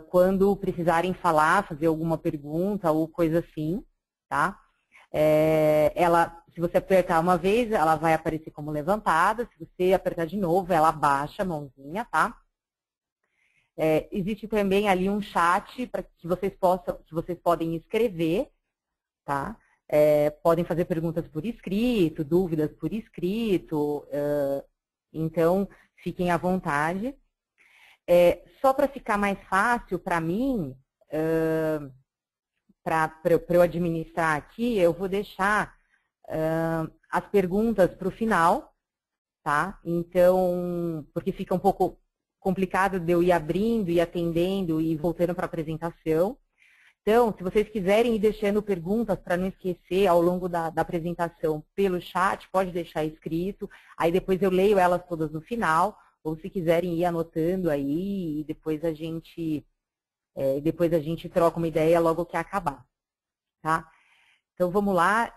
quando precisarem falar, fazer alguma pergunta ou coisa assim, tá? Se você apertar uma vez, ela vai aparecer como levantada. Se você apertar de novo, ela abaixa a mãozinha, tá? Existe também ali um chat para que vocês podem escrever, tá? Podem fazer perguntas por escrito, dúvidas por escrito, então fiquem à vontade. Só para ficar mais fácil para mim, para eu administrar aqui, eu vou deixar as perguntas para o final, tá? Então, porque fica um pouco complicado de eu ir abrindo e atendendo e voltando para a apresentação. Então, se vocês quiserem ir deixando perguntas para não esquecer ao longo da apresentação pelo chat, pode deixar escrito, aí depois eu leio elas todas no final, ou se quiserem ir anotando aí, e depois a gente troca uma ideia logo que acabar, tá? Então, vamos lá.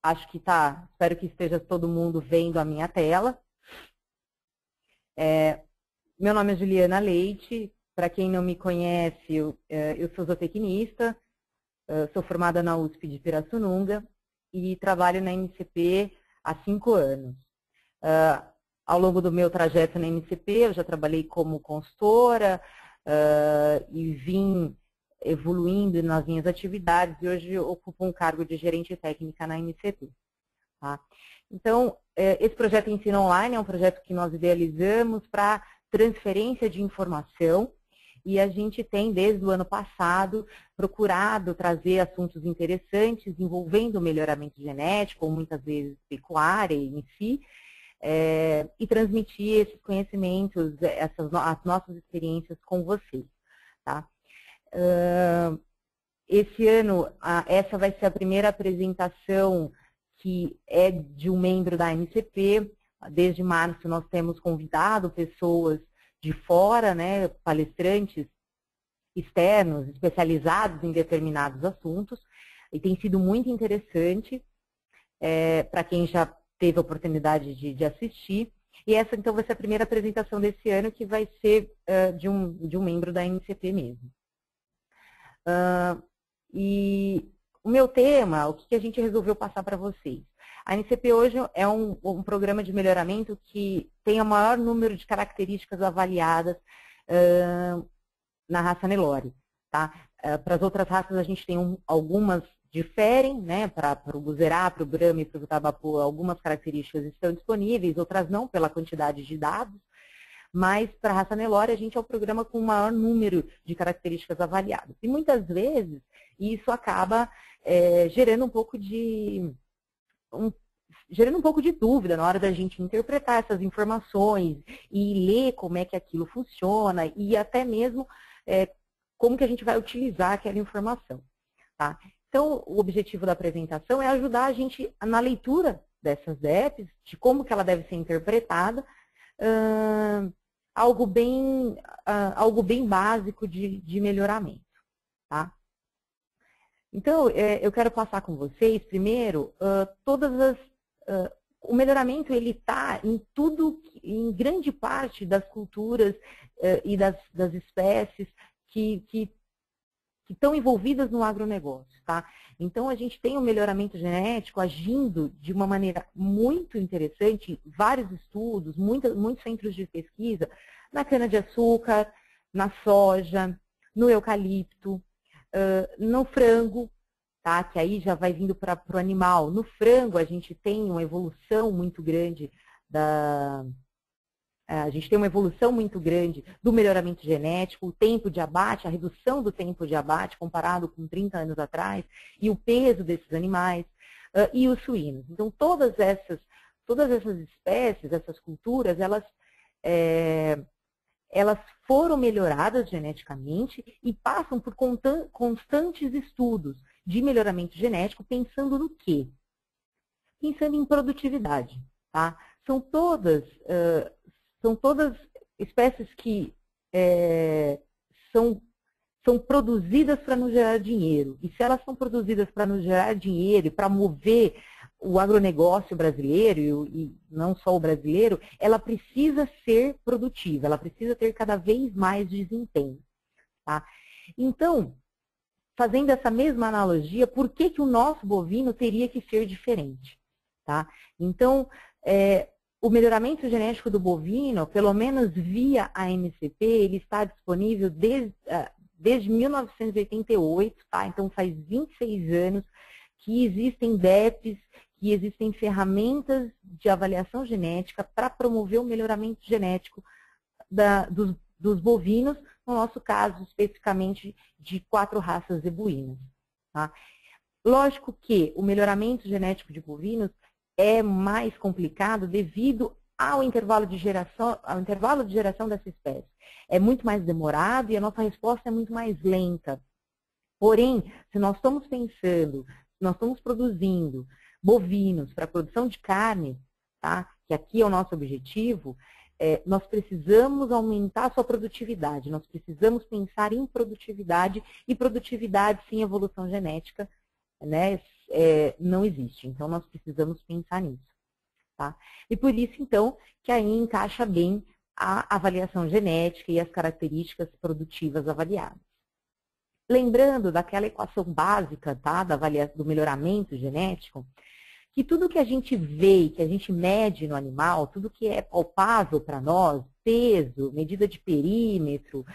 Acho que espero que esteja todo mundo vendo a minha tela. Meu nome é Juliana Leite. Para quem não me conhece, eu sou zootecnista, sou formada na USP de Pirassununga e trabalho na MCP há 5 anos. Ao longo do meu trajeto na MCP, eu já trabalhei como consultora e vim evoluindo nas minhas atividades e hoje eu ocupo um cargo de gerente técnica na MCP. Tá? Então, esse projeto Ensino Online é um projeto que nós idealizamos para transferência de informação e a gente tem, desde o ano passado, procurado trazer assuntos interessantes envolvendo o melhoramento genético, ou muitas vezes pecuária em si, e transmitir esses conhecimentos, as nossas experiências com vocês. Tá? Esse ano, essa vai ser a primeira apresentação que é de um membro da MCP. Desde março nós temos convidado pessoas de fora, né, palestrantes externos, especializados em determinados assuntos, e tem sido muito interessante para quem já teve a oportunidade de assistir. E essa, então, vai ser a primeira apresentação desse ano, que vai ser de um membro da MCP mesmo. E o meu tema, o que a gente resolveu passar para vocês? A MCP hoje é um programa de melhoramento que tem o maior número de características avaliadas na raça Nelore. Tá? Para as outras raças a gente tem algumas diferem, né? Para o Buzerá, para o Brahma e para o Tabapu, algumas características estão disponíveis, outras não, pela quantidade de dados. Mas para a raça Nelore a gente é o programa com o maior número de características avaliadas. E muitas vezes isso acaba gerando um pouco de dúvida na hora da gente interpretar essas informações e ler como é que aquilo funciona e até mesmo como que a gente vai utilizar aquela informação. Tá? Então, o objetivo da apresentação é ajudar a gente na leitura dessas DEPs, de como que ela deve ser interpretada, algo bem básico de melhoramento. Tá? Então, eu quero passar com vocês, primeiro, o melhoramento ele está em grande parte das culturas e das espécies que estão envolvidas no agronegócio. Tá? Então, a gente tem o melhoramento genético agindo de uma maneira muito interessante, vários estudos, muitos centros de pesquisa, na cana-de-açúcar, na soja, no eucalipto, no frango, tá? Que aí já vai vindo para o animal. No frango, a gente tem uma evolução muito grande do melhoramento genético, o tempo de abate, a redução do tempo de abate comparado com 30 anos atrás, e o peso desses animais, e os suínos. Então, todas essas espécies, essas culturas, elas foram melhoradas geneticamente e passam por constantes estudos de melhoramento genético, pensando no quê? Pensando em produtividade. Tá? São todas espécies que são produzidas para nos gerar dinheiro. E se elas são produzidas para nos gerar dinheiro e para mover o agronegócio brasileiro, e não só o brasileiro, ela precisa ser produtiva, ela precisa ter cada vez mais desempenho. Tá? Então, fazendo essa mesma analogia, por que que o nosso bovino teria que ser diferente? Tá? Então, o melhoramento genético do bovino, pelo menos via ANCP, ele está disponível desde 1988, tá? Então faz 26 anos que existem DEPs, que existem ferramentas de avaliação genética para promover o melhoramento genético dos bovinos, no nosso caso, especificamente de 4 raças zebuínas. Tá? Lógico que o melhoramento genético de bovinos é mais complicado devido ao intervalo de geração dessa espécie. É muito mais demorado e a nossa resposta é muito mais lenta. Porém, se nós estamos pensando, se nós estamos produzindo bovinos para produção de carne, tá? Que aqui é o nosso objetivo, nós precisamos aumentar a sua produtividade, nós precisamos pensar em produtividade, e produtividade sem evolução genética, né, não existe. Então, nós precisamos pensar nisso. Tá? E por isso, então, que aí encaixa bem a avaliação genética e as características produtivas avaliadas. Lembrando daquela equação básica, tá, do melhoramento genético, que tudo que a gente vê e que a gente mede no animal, tudo que é palpável para nós, peso, medida de perímetro,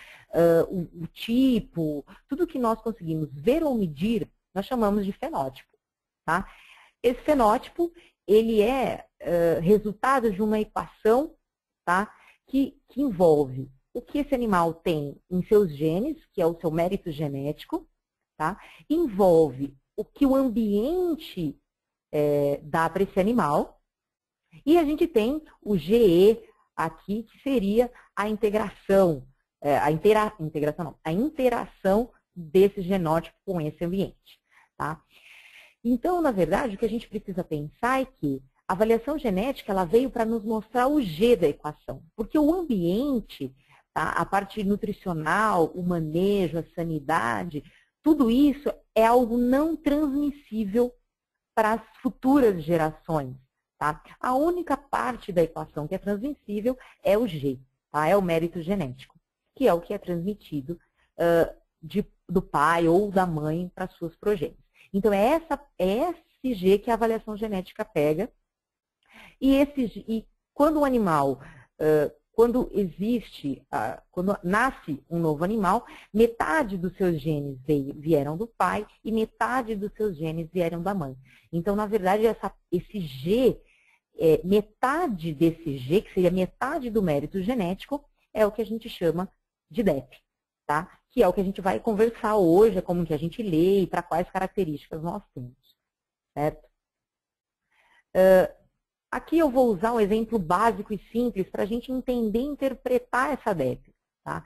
o tipo, tudo que nós conseguimos ver ou medir, nós chamamos de fenótipo. Tá? Esse fenótipo, ele é resultado de uma equação, tá? que envolve o que esse animal tem em seus genes, que é o seu mérito genético, tá? Envolve o que o ambiente dá para esse animal, e a gente tem o GE aqui, que seria a integração, a interação desse genótipo com esse ambiente. Tá? Então, na verdade, o que a gente precisa pensar é que a avaliação genética ela veio para nos mostrar o G da equação, porque o ambiente, tá, a parte nutricional, o manejo, a sanidade, tudo isso é algo não transmissível para as futuras gerações. Tá? A única parte da equação que é transmissível é o G, tá? É o mérito genético, que é o que é transmitido do pai ou da mãe para suas progênies. Então, é esse G que a avaliação genética pega. E quando o animal, quando nasce um novo animal, metade dos seus genes vieram do pai e metade dos seus genes vieram da mãe. Então, na verdade, esse G, metade desse G, que seria metade do mérito genético, é o que a gente chama de DEP. Tá? Que é o que a gente vai conversar hoje, é como que a gente lê e para quais características nós temos. Certo? Aqui eu vou usar um exemplo básico e simples para a gente entender e interpretar essa DEP. Tá?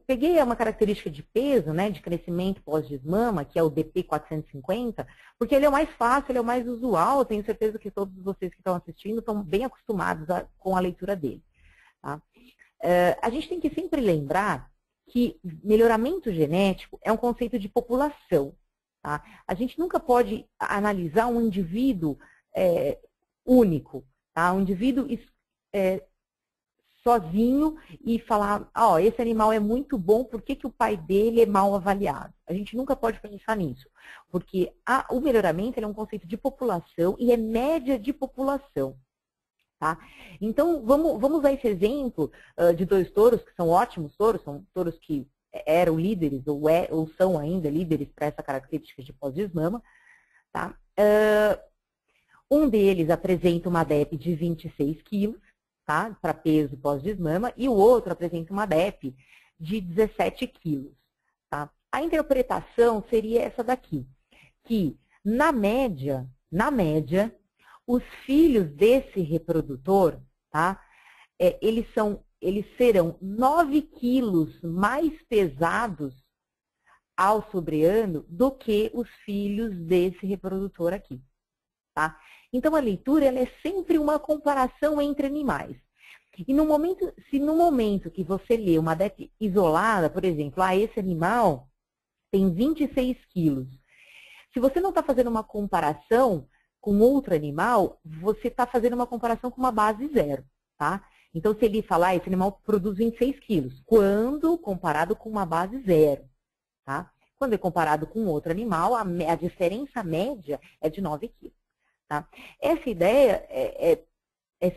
Peguei uma característica de peso, né, de crescimento pós-desmama, que é o DP450, porque ele é o mais fácil, ele é o mais usual, tenho certeza que todos vocês que estão assistindo estão bem acostumados com a leitura dele. Tá? A gente tem que sempre lembrar que melhoramento genético é um conceito de população. Tá? A gente nunca pode analisar um indivíduo único, tá? Um indivíduo sozinho e falar, esse animal é muito bom, por que que o pai dele é mal avaliado? A gente nunca pode pensar nisso, porque o melhoramento é um conceito de população e é média de população. Tá? Então, vamos usar esse exemplo de 2 touros, que são ótimos touros, são touros que eram líderes ou são ainda líderes para essa característica de pós-desmama. Tá? Um deles apresenta uma DEP de 26 quilos, tá? Para peso pós-desmama, e o outro apresenta uma DEP de 17 quilos. Tá? A interpretação seria essa daqui, que na média, os filhos desse reprodutor, tá? Eles serão 9 quilos mais pesados ao sobreano do que os filhos desse reprodutor aqui. Tá? Então, a leitura ela é sempre uma comparação entre animais. E se no momento que você lê uma DEP isolada, por exemplo, esse animal tem 26 quilos. Se você não está fazendo uma comparação com outro animal, você está fazendo uma comparação com uma base zero, tá? Então, se ele falar, esse animal produz 26 quilos, quando comparado com uma base zero, tá? Quando é comparado com outro animal, a diferença média é de 9 quilos, tá? Essa ideia é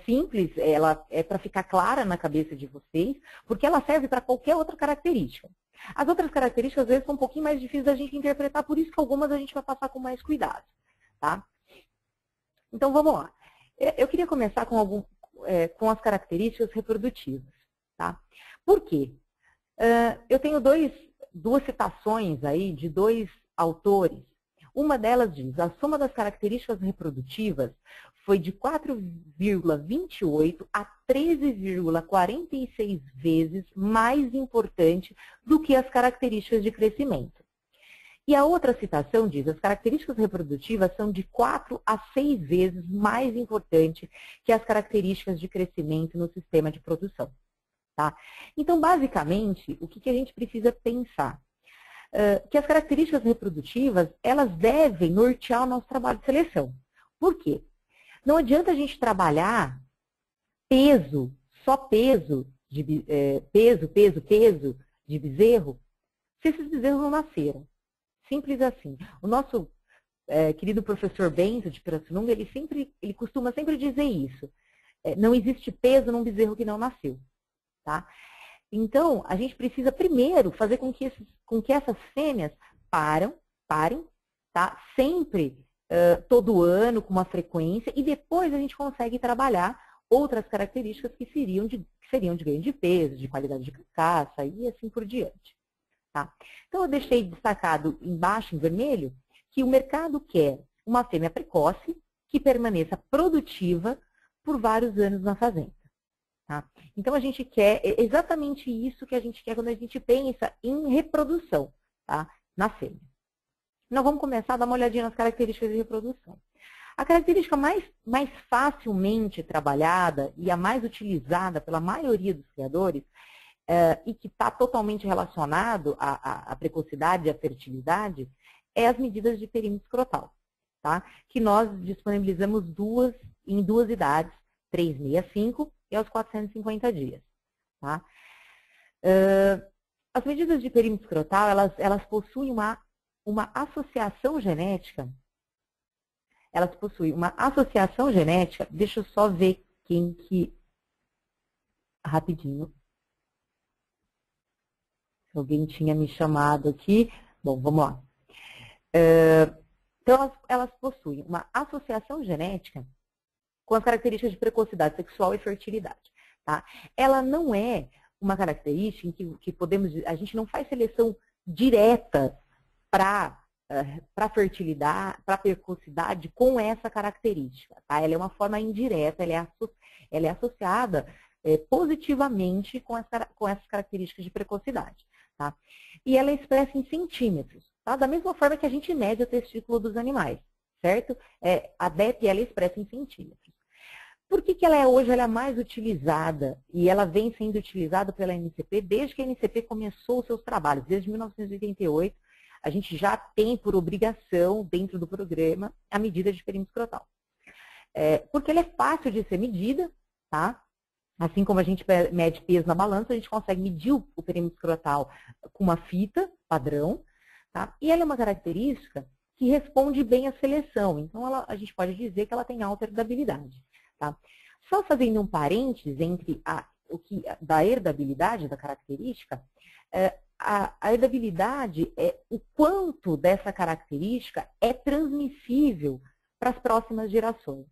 simples, ela é para ficar clara na cabeça de vocês, porque ela serve para qualquer outra característica. As outras características, às vezes, são um pouquinho mais difíceis da gente interpretar, por isso que algumas a gente vai passar com mais cuidado, tá? Então, vamos lá. Eu queria começar com as características reprodutivas, tá? Por quê? Eu tenho duas citações aí de dois autores. Uma delas diz, a soma das características reprodutivas foi de 4,28 a 13,46 vezes mais importante do que as características de crescimento. E a outra citação diz, as características reprodutivas são de 4 a 6 vezes mais importante que as características de crescimento no sistema de produção. Tá? Então, basicamente, o que a gente precisa pensar? Que as características reprodutivas, elas devem nortear o nosso trabalho de seleção. Por quê? Não adianta a gente trabalhar peso, só peso de bezerro, se esses bezerros não nasceram. Simples assim. O nosso querido professor Bento de Pirassununga, ele costuma sempre dizer isso. Não existe peso num bezerro que não nasceu. Tá? Então, a gente precisa primeiro fazer com que essas fêmeas parem, tá? Sempre, todo ano, com uma frequência, e depois a gente consegue trabalhar outras características que seriam de ganho de peso, de qualidade de caça e assim por diante. Tá? Então, eu deixei destacado embaixo, em vermelho, que o mercado quer uma fêmea precoce que permaneça produtiva por vários anos na fazenda. Tá? Então, a gente quer exatamente isso que a gente quer quando a gente pensa em reprodução, tá? Na fêmea. Nós vamos começar a dar uma olhadinha nas características de reprodução. A característica mais facilmente trabalhada e a mais utilizada pela maioria dos criadores e que está totalmente relacionado à precocidade e à fertilidade é as medidas de perímetro escrotal, tá? Que nós disponibilizamos em duas idades, 365 e aos 450 dias. Tá? As medidas de perímetro escrotal, elas possuem uma associação genética. Elas possuem uma associação genética. Deixa eu só ver quem que... Rapidinho. Se alguém tinha me chamado aqui. Bom, vamos lá. Então, elas possuem uma associação genética com as características de precocidade sexual e fertilidade. Tá? Ela não é uma característica em que a gente não faz seleção direta para fertilidade, para precocidade com essa característica. Tá? Ela é uma forma indireta, ela é associada positivamente com essas características de precocidade. Tá? E ela é expressa em centímetros, tá? Da mesma forma que a gente mede o testículo dos animais, certo? A DEP ela é expressa em centímetros. Por que hoje ela é mais utilizada e ela vem sendo utilizada pela NCP desde que a NCP começou os seus trabalhos? Desde 1988, a gente já tem por obrigação, dentro do programa, a medida de perímetro escrotal. Porque ela é fácil de ser medida, tá? Assim como a gente mede peso na balança, a gente consegue medir o perímetro escrotal com uma fita padrão, tá? E ela é uma característica que responde bem à seleção. Então, a gente pode dizer que ela tem alta herdabilidade. Tá? Só fazendo um parênteses entre da herdabilidade da característica, a herdabilidade é o quanto dessa característica é transmissível para as próximas gerações.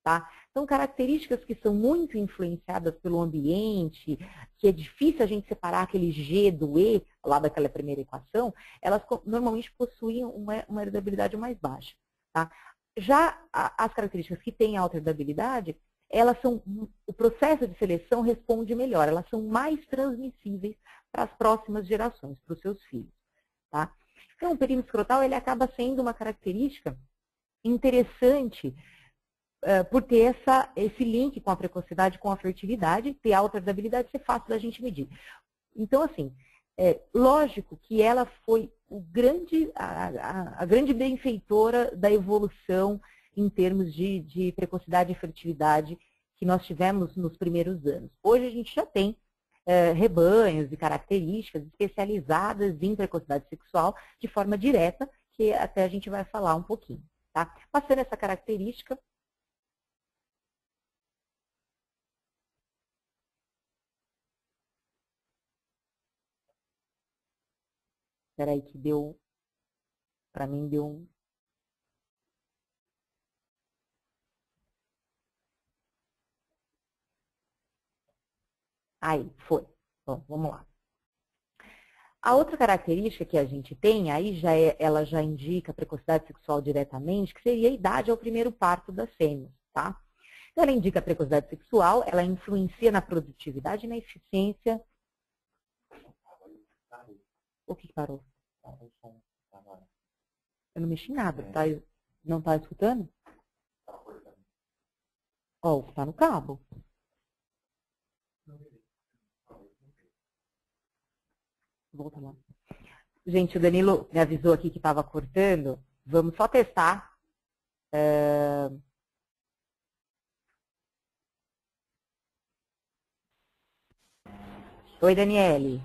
Tá? Então, características que são muito influenciadas pelo ambiente, que é difícil a gente separar aquele G do E, lá daquela primeira equação, elas normalmente possuem uma herdabilidade mais baixa. Tá? Já as características que têm alta herdabilidade, o processo de seleção responde melhor, elas são mais transmissíveis para as próximas gerações, para os seus filhos. Tá? Então, o perímetro escrotal ele acaba sendo uma característica interessante por ter esse link com a precocidade, com a fertilidade, ter alta herdabilidade, ser fácil da gente medir. Então, assim, Lógico que ela foi a grande benfeitora da evolução em termos de precocidade e fertilidade que nós tivemos nos primeiros anos. Hoje a gente já tem rebanhos e características especializadas em precocidade sexual de forma direta, que até a gente vai falar um pouquinho. Tá? Passando essa característica, espera aí que deu, para mim deu um... Aí, foi. Bom, vamos lá. A outra característica que a gente tem, aí ela já indica a precocidade sexual diretamente, que seria a idade ao primeiro parto das fêmeas, tá? Então, ela indica a precocidade sexual, ela influencia na produtividade e na eficiência. O que parou? Eu não mexi em nada, tá? Não tá escutando? Ó, o que tá no cabo. Volta lá. Gente, o Danilo me avisou aqui que estava cortando. Vamos só testar. Oi, Daniele.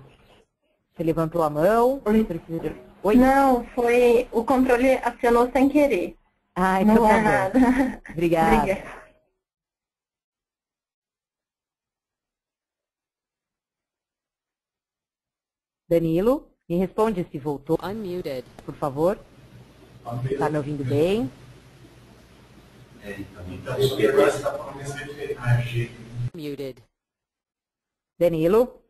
Você levantou a mão? Oi. Oi? Não, foi... O controle acionou sem querer. Ah, então não tá é bom. nada. Obrigada. Obrigada. Danilo, me responde se voltou. Unmuted. Por favor. Está me ouvindo bem? Muted. Danilo?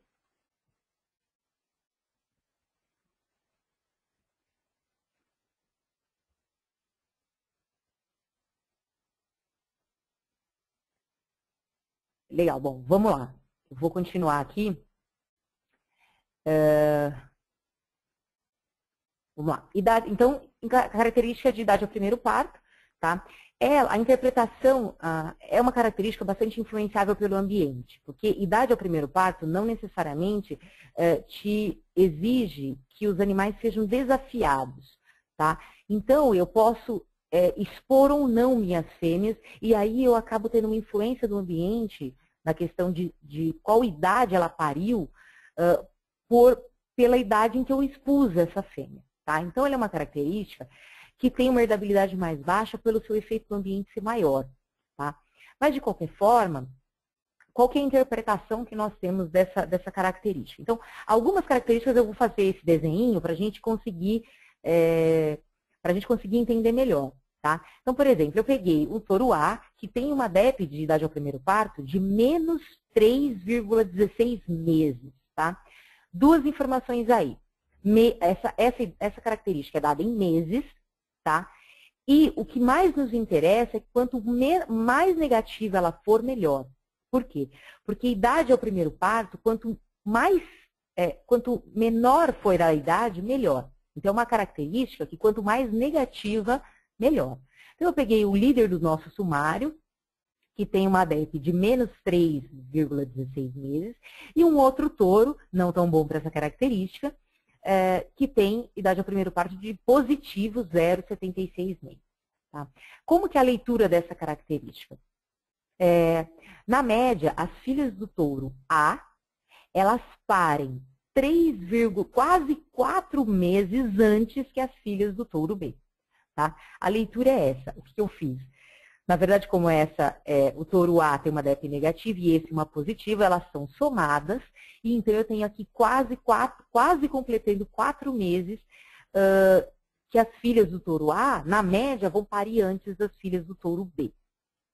Legal, bom, vamos lá. Eu vou continuar aqui. Vamos lá. Idade, então, característica de idade ao primeiro parto, tá? A interpretação é uma característica bastante influenciável pelo ambiente, porque idade ao primeiro parto não necessariamente te exige que os animais sejam desafiados, tá? Então, eu posso expor ou não minhas fêmeas, e aí eu acabo tendo uma influência do ambiente na questão de qual idade ela pariu, pela idade em que eu expus essa fêmea. Tá? Então, ela é uma característica que tem uma herdabilidade mais baixa pelo seu efeito do ambiente ser maior. Tá? Mas, de qualquer forma, qual que é a interpretação que nós temos dessa característica? Então, algumas características eu vou fazer esse desenho para a gente conseguir entender melhor. Tá? Então, por exemplo, eu peguei o touro A, que tem uma DEP de idade ao primeiro parto de menos 3,16 meses. Tá? Duas informações aí. Essa característica é dada em meses, tá? E o que mais nos interessa é que quanto mais negativa ela for, melhor. Por quê? Porque idade ao primeiro parto, quanto menor for a idade, melhor. Então, é uma característica que quanto mais negativa, melhor. Então, eu peguei o líder do nosso sumário, que tem uma DEP de menos 3,16 meses, e um outro touro, não tão bom para essa característica, que tem idade ao primeiro parto de positivo 0,76 meses. Tá? Como que é a leitura dessa característica? Na média, as filhas do touro A, elas parem quase 4 meses antes que as filhas do touro B. Tá? A leitura é essa. O que eu fiz? Na verdade, como o touro A tem uma DEP negativa e esse uma positiva, elas são somadas, e então eu tenho aqui quase completando 4 meses que as filhas do touro A, na média, vão parir antes das filhas do touro B.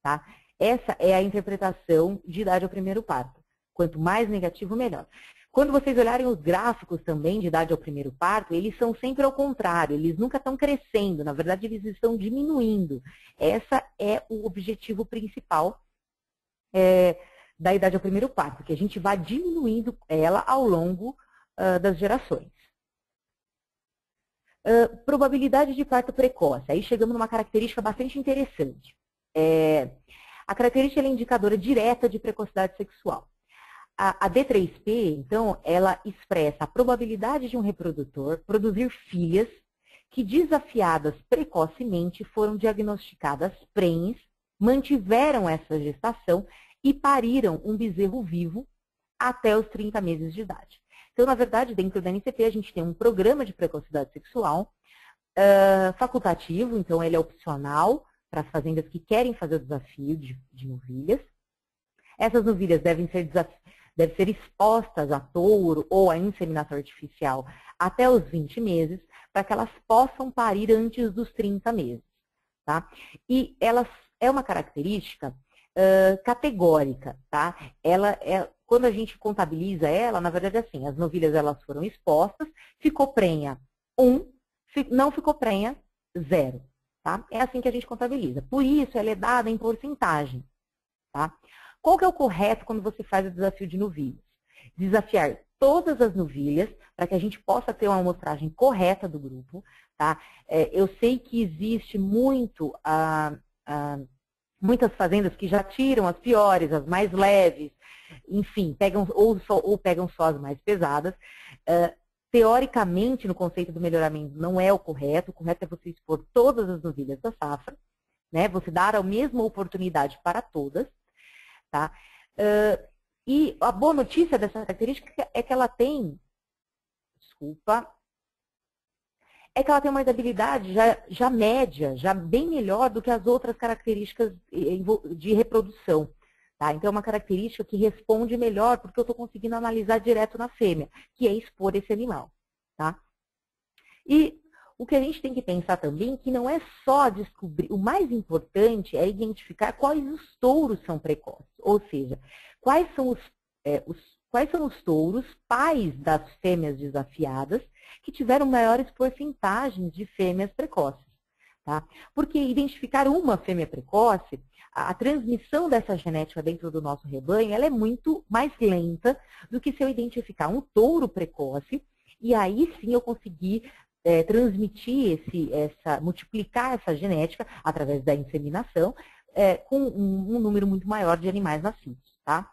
Tá? Essa é a interpretação de idade ao primeiro parto. Quanto mais negativo, melhor. Quando vocês olharem os gráficos também de idade ao primeiro parto, eles são sempre ao contrário, eles nunca estão crescendo, na verdade eles estão diminuindo. Esse é o objetivo principal da idade ao primeiro parto, que a gente vai diminuindo ela ao longo das gerações. Probabilidade de parto precoce, aí chegamos numa característica bastante interessante. A característica é indicadora direta de precocidade sexual. A D3P, então, ela expressa a probabilidade de um reprodutor produzir filhas que, desafiadas precocemente, foram diagnosticadas prenhes, mantiveram essa gestação e pariram um bezerro vivo até os 30 meses de idade. Então, na verdade, dentro da NCP, a gente tem um programa de precocidade sexual facultativo, então ele é opcional para as fazendas que querem fazer o desafio de novilhas. Essas novilhas devem ser expostas a touro ou a inseminação artificial até os 20 meses, para que elas possam parir antes dos 30 meses. Tá? E elas é uma característica categórica. Tá? Quando a gente contabiliza ela, na verdade é assim, as novilhas elas foram expostas, ficou prenha 1, não ficou prenha 0. Tá? É assim que a gente contabiliza. Por isso, ela é dada em porcentagem. Tá? Qual que é o correto quando você faz o desafio de novilhas? Desafiar todas as novilhas para que a gente possa ter uma amostragem correta do grupo. Tá? Eu sei que existe muitas fazendas que já tiram as piores, as mais leves, enfim, pegam ou pegam só as mais pesadas. Teoricamente, no conceito do melhoramento, não é o correto é você expor todas as novilhas da safra, né? Você dar a mesma oportunidade para todas. Tá? E a boa notícia dessa característica é que ela tem, uma estabilidade já média, já bem melhor do que as outras características de reprodução. Tá? Então, é uma característica que responde melhor porque eu estou conseguindo analisar direto na fêmea, que é expor esse animal. Tá? E o que a gente tem que pensar também que não é só descobrir, o mais importante é identificar quais os touros são precoces, ou seja, quais são os touros pais das fêmeas desafiadas que tiveram maiores porcentagens de fêmeas precoces. Tá? Porque identificar uma fêmea precoce, a transmissão dessa genética dentro do nosso rebanho, ela é muito mais lenta do que se eu identificar um touro precoce, e aí sim eu conseguir transmitir multiplicar essa genética através da inseminação com um número muito maior de animais nascidos, tá?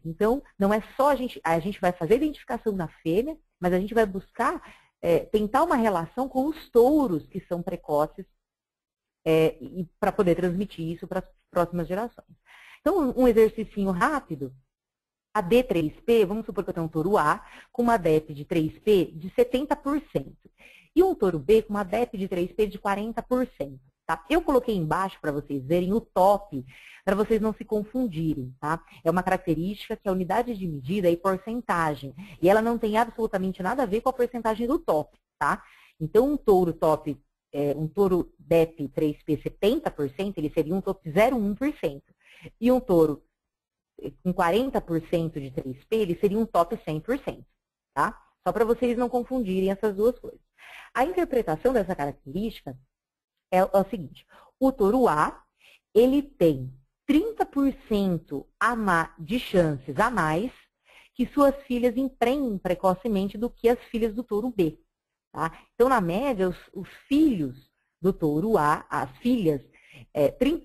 Então, não é só a gente vai fazer a identificação na fêmea, mas a gente vai buscar tentar uma relação com os touros que são precoces para poder transmitir isso para as próximas gerações. Então, um exercício rápido. A D3P, vamos supor que eu tenho um touro A com uma DEP de 3P de 70%. E um touro B com uma DEP de 3P de 40%. Tá? Eu coloquei embaixo para vocês verem o top, para vocês não se confundirem. Tá? É uma característica que a unidade de medida é porcentagem. E ela não tem absolutamente nada a ver com a porcentagem do top. Tá? Então, um touro top, um touro DEP 3P 70%, ele seria um top 0,1%. E um touro com 40% de 3P, ele seria um top 100%. Tá? Só para vocês não confundirem essas duas coisas. A interpretação dessa característica é o seguinte, o touro A, ele tem 30% de chances a mais que suas filhas emprenhem precocemente do que as filhas do touro B. Tá? Então, na média, os filhos do touro A, as filhas,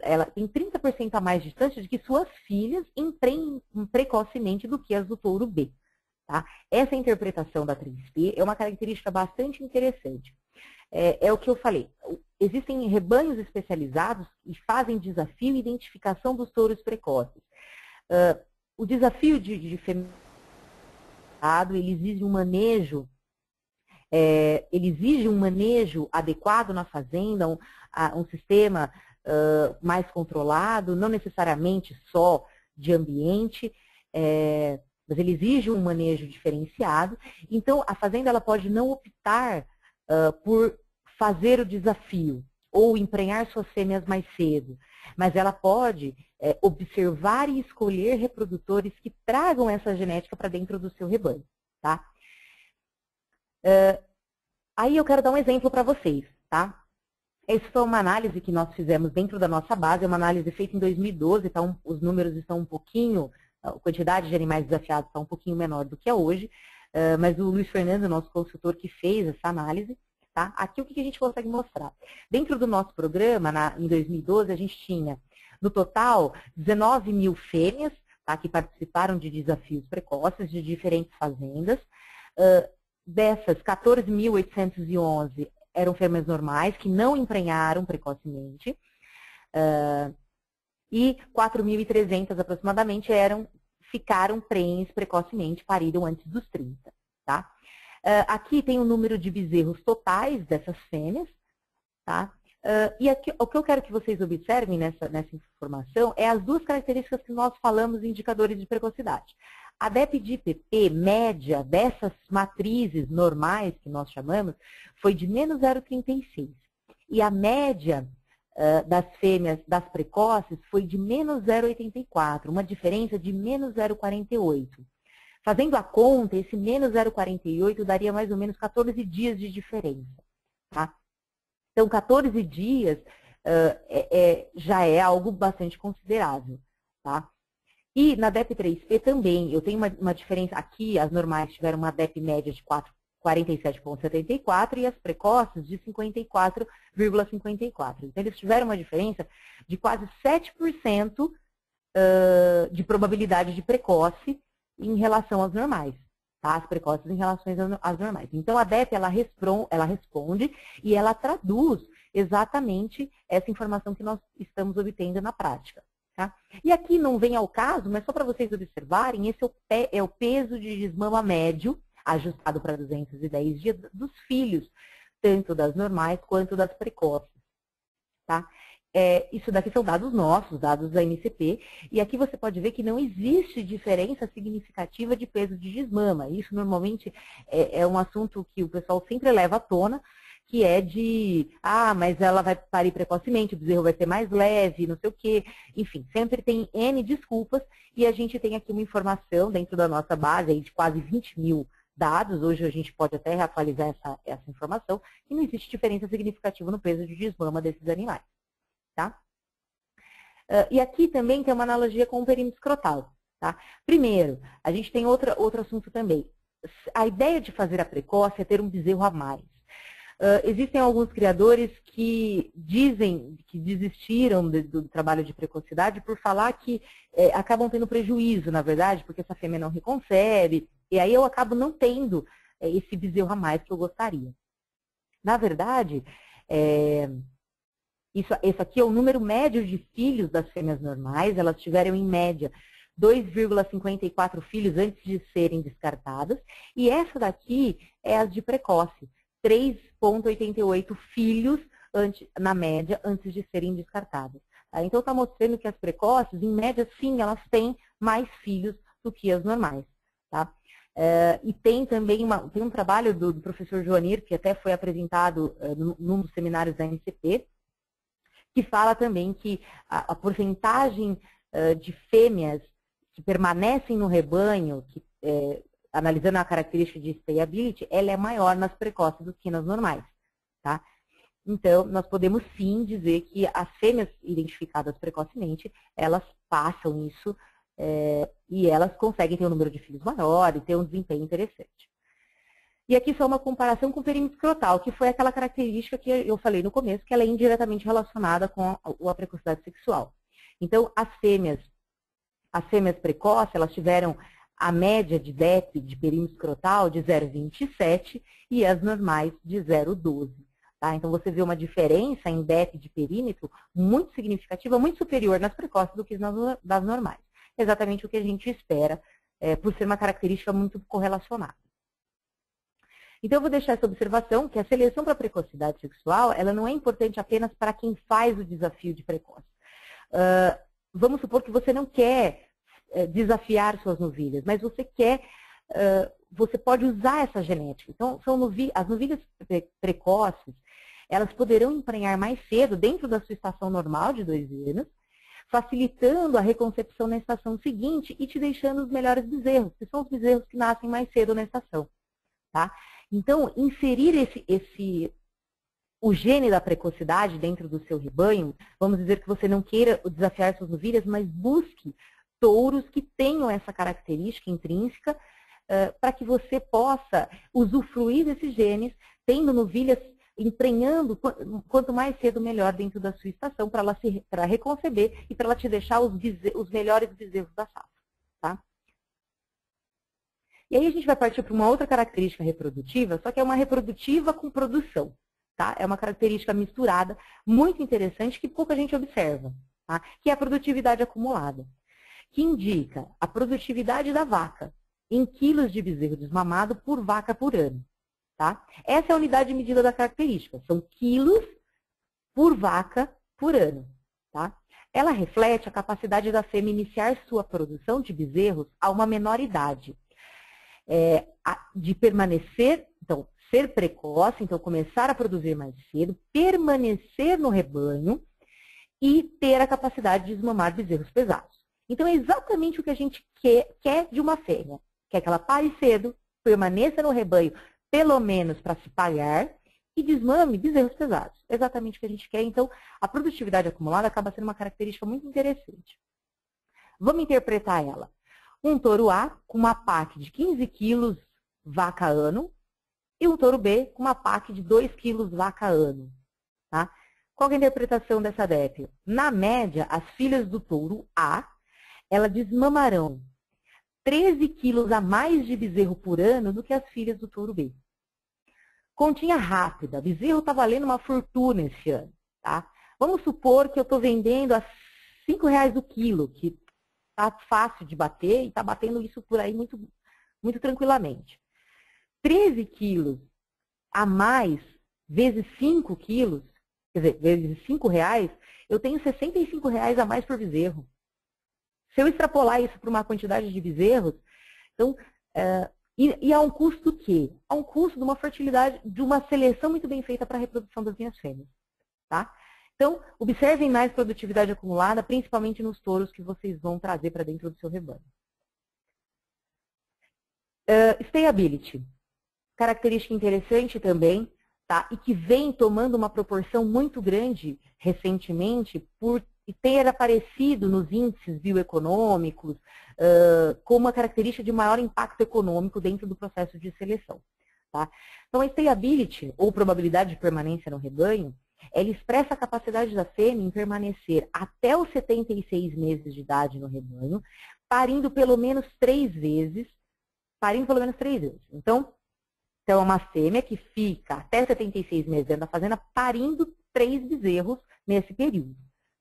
ela tem 30% a mais de chance de que suas filhas emprenhem precocemente do que as do touro B. Tá? Essa interpretação da 3P é uma característica bastante interessante. É o que eu falei, existem rebanhos especializados que fazem desafio e identificação dos touros precoces. O desafio de feminino, ele exige um manejo adequado na fazenda, um sistema mais controlado, não necessariamente só de ambiente, mas ele exige um manejo diferenciado. Então, a fazenda ela pode não optar por fazer o desafio ou emprenhar suas fêmeas mais cedo, mas ela pode observar e escolher reprodutores que tragam essa genética para dentro do seu rebanho. Tá? Aí eu quero dar um exemplo para vocês. Tá? Essa foi uma análise que nós fizemos dentro da nossa base, é uma análise feita em 2012, então os números estão um pouquinho, a quantidade de animais desafiados está um pouquinho menor do que é hoje, mas o Luiz Fernando, nosso consultor que fez essa análise, tá? Aqui o que a gente consegue mostrar? Dentro do nosso programa, em 2012, a gente tinha, no total, 19 mil fêmeas tá, que participaram de desafios precoces de diferentes fazendas. Dessas, 14.811 eram fêmeas normais, que não emprenharam precocemente, e 4.300 aproximadamente ficaram prenhes precocemente, pariram antes dos 30. Tá? Aqui tem o número de bezerros totais dessas fêmeas. Tá? E aqui, o que eu quero que vocês observem nessa informação é as duas características que nós falamos em indicadores de precocidade. A DEP de IPP média dessas matrizes normais, que nós chamamos, foi de menos 0,36. E a média das fêmeas, das precoces, foi de menos 0,84, uma diferença de menos 0,48. Fazendo a conta, esse menos 0,48 daria mais ou menos 14 dias de diferença. Tá? Então, 14 dias já é algo bastante considerável. Tá? E na DEP3P também, eu tenho uma diferença, aqui as normais tiveram uma DEP média de 47,74 e as precoces de 54,54. Então, eles tiveram uma diferença de quase 7% de probabilidade de precoce em relação às normais. Tá? As precoces em relação às normais. Então, a DEP, ela responde e ela traduz exatamente essa informação que nós estamos obtendo na prática. Tá? E aqui não vem ao caso, mas só para vocês observarem, esse é o peso de desmama médio, ajustado para 210 dias, dos filhos, tanto das normais quanto das precoces. Tá? Isso daqui são dados nossos, dados da MCP, e aqui você pode ver que não existe diferença significativa de peso de desmama. Isso normalmente é um assunto que o pessoal sempre leva à tona, que é de, mas ela vai parir precocemente, o bezerro vai ser mais leve, não sei o quê. Enfim, sempre tem N desculpas, e a gente tem aqui uma informação dentro da nossa base aí de quase 20 mil dados, hoje a gente pode até atualizar essa informação, e não existe diferença significativa no peso de desmama desses animais. Tá? E aqui também tem uma analogia com o perímetro escrotal. Tá? Primeiro, a gente tem outro assunto também. A ideia de fazer a precoce é ter um bezerro a mais. Existem alguns criadores que dizem que desistiram do trabalho de precocidade por falar que acabam tendo prejuízo, na verdade, porque essa fêmea não reconcebe, e aí eu acabo não tendo esse bezerro a mais que eu gostaria. Na verdade, esse aqui é o número médio de filhos das fêmeas normais, elas tiveram em média 2,54 filhos antes de serem descartadas, e essa daqui é as de precoce. 3,88 filhos na média antes de serem descartadas. Tá? Então, está mostrando que as precoces, em média, sim, elas têm mais filhos do que as normais. Tá? E tem também um trabalho do professor Joanir, que até foi apresentado num dos seminários da MCP, que fala também que a porcentagem de fêmeas que permanecem no rebanho, analisando a característica de stayability, ela é maior nas precoces do que nas normais. Tá? Então, nós podemos sim dizer que as fêmeas identificadas precocemente, elas passam isso e elas conseguem ter um número de filhos maior e ter um desempenho interessante. E aqui só uma comparação com o perímetro escrotal, que foi aquela característica que eu falei no começo, que ela é indiretamente relacionada com a precocidade sexual. Então, as fêmeas precoces, elas tiveram a média de DEP de perímetro escrotal de 0,27 e as normais de 0,12. Tá? Então, você vê uma diferença em DEP de perímetro muito significativa, muito superior nas precoces do que das normais. Exatamente o que a gente espera, por ser uma característica muito correlacionada. Então, eu vou deixar essa observação, que a seleção para precocidade sexual, ela não é importante apenas para quem faz o desafio de precoce. Vamos supor que você não quer desafiar suas novilhas, mas você pode usar essa genética. Então, as novilhas precoces, elas poderão emprenhar mais cedo, dentro da sua estação normal de 2 anos, facilitando a reconcepção na estação seguinte e te deixando os melhores bezerros, que são os bezerros que nascem mais cedo na estação. Tá? Então, inserir o gene da precocidade dentro do seu rebanho, vamos dizer que você não queira desafiar suas novilhas, mas busque touros que tenham essa característica intrínseca para que você possa usufruir desses genes, tendo novilhas emprenhando, quanto mais cedo melhor dentro da sua estação, para ela reconceber e para ela te deixar os melhores bezerros da safra. tá? E aí a gente vai partir para uma outra característica reprodutiva, só que é uma reprodutiva com produção, tá? É uma característica misturada, muito interessante, que pouca gente observa, tá? Que é a produtividade acumulada, que indica a produtividade da vaca em quilos de bezerro desmamado por vaca por ano, tá? Essa é a unidade de medida da característica, são quilos por vaca por ano, tá? Ela reflete a capacidade da fêmea iniciar sua produção de bezerros a uma menor idade, de permanecer, então, ser precoce, então começar a produzir mais cedo, permanecer no rebanho e ter a capacidade de desmamar bezerros pesados. Então, é exatamente o que a gente quer de uma fêmea. Quer que ela pare cedo, permaneça no rebanho, pelo menos para se pagar, e desmame bezerros pesados. Exatamente o que a gente quer. Então, a produtividade acumulada acaba sendo uma característica muito interessante. Vamos interpretar ela. Um touro A com uma PAC de 15 quilos vaca ano e um touro B com uma PAC de 2 quilos vaca ano. Tá? Qual é a interpretação dessa DEP? Na média, as filhas do touro A, elas desmamarão 13 quilos a mais de bezerro por ano do que as filhas do touro B. Continha rápida, bezerro está valendo uma fortuna esse ano. Tá? Vamos supor que eu estou vendendo a R$5 o quilo, que está fácil de bater e está batendo isso por aí muito, muito tranquilamente. 13 quilos a mais vezes 5 quilos, quer dizer, vezes R$5, eu tenho R$65 a mais por bezerro. Se eu extrapolar isso para uma quantidade de bezerros, então, e a um custo quê? A um custo de uma fertilidade, de uma seleção muito bem feita para a reprodução das minhas fêmeas. Tá? Então, observem mais produtividade acumulada, principalmente nos touros que vocês vão trazer para dentro do seu rebanho. Stayability. Característica interessante também, tá? E que vem tomando uma proporção muito grande recentemente por ter aparecido nos índices bioeconômicos como uma característica de maior impacto econômico dentro do processo de seleção. Tá? Então, a stayability, ou probabilidade de permanência no rebanho, ela expressa a capacidade da fêmea em permanecer até os 76 meses de idade no rebanho, parindo pelo menos 3 vezes. Então, é uma fêmea que fica até 76 meses dentro da fazenda parindo 3 bezerros nesse período.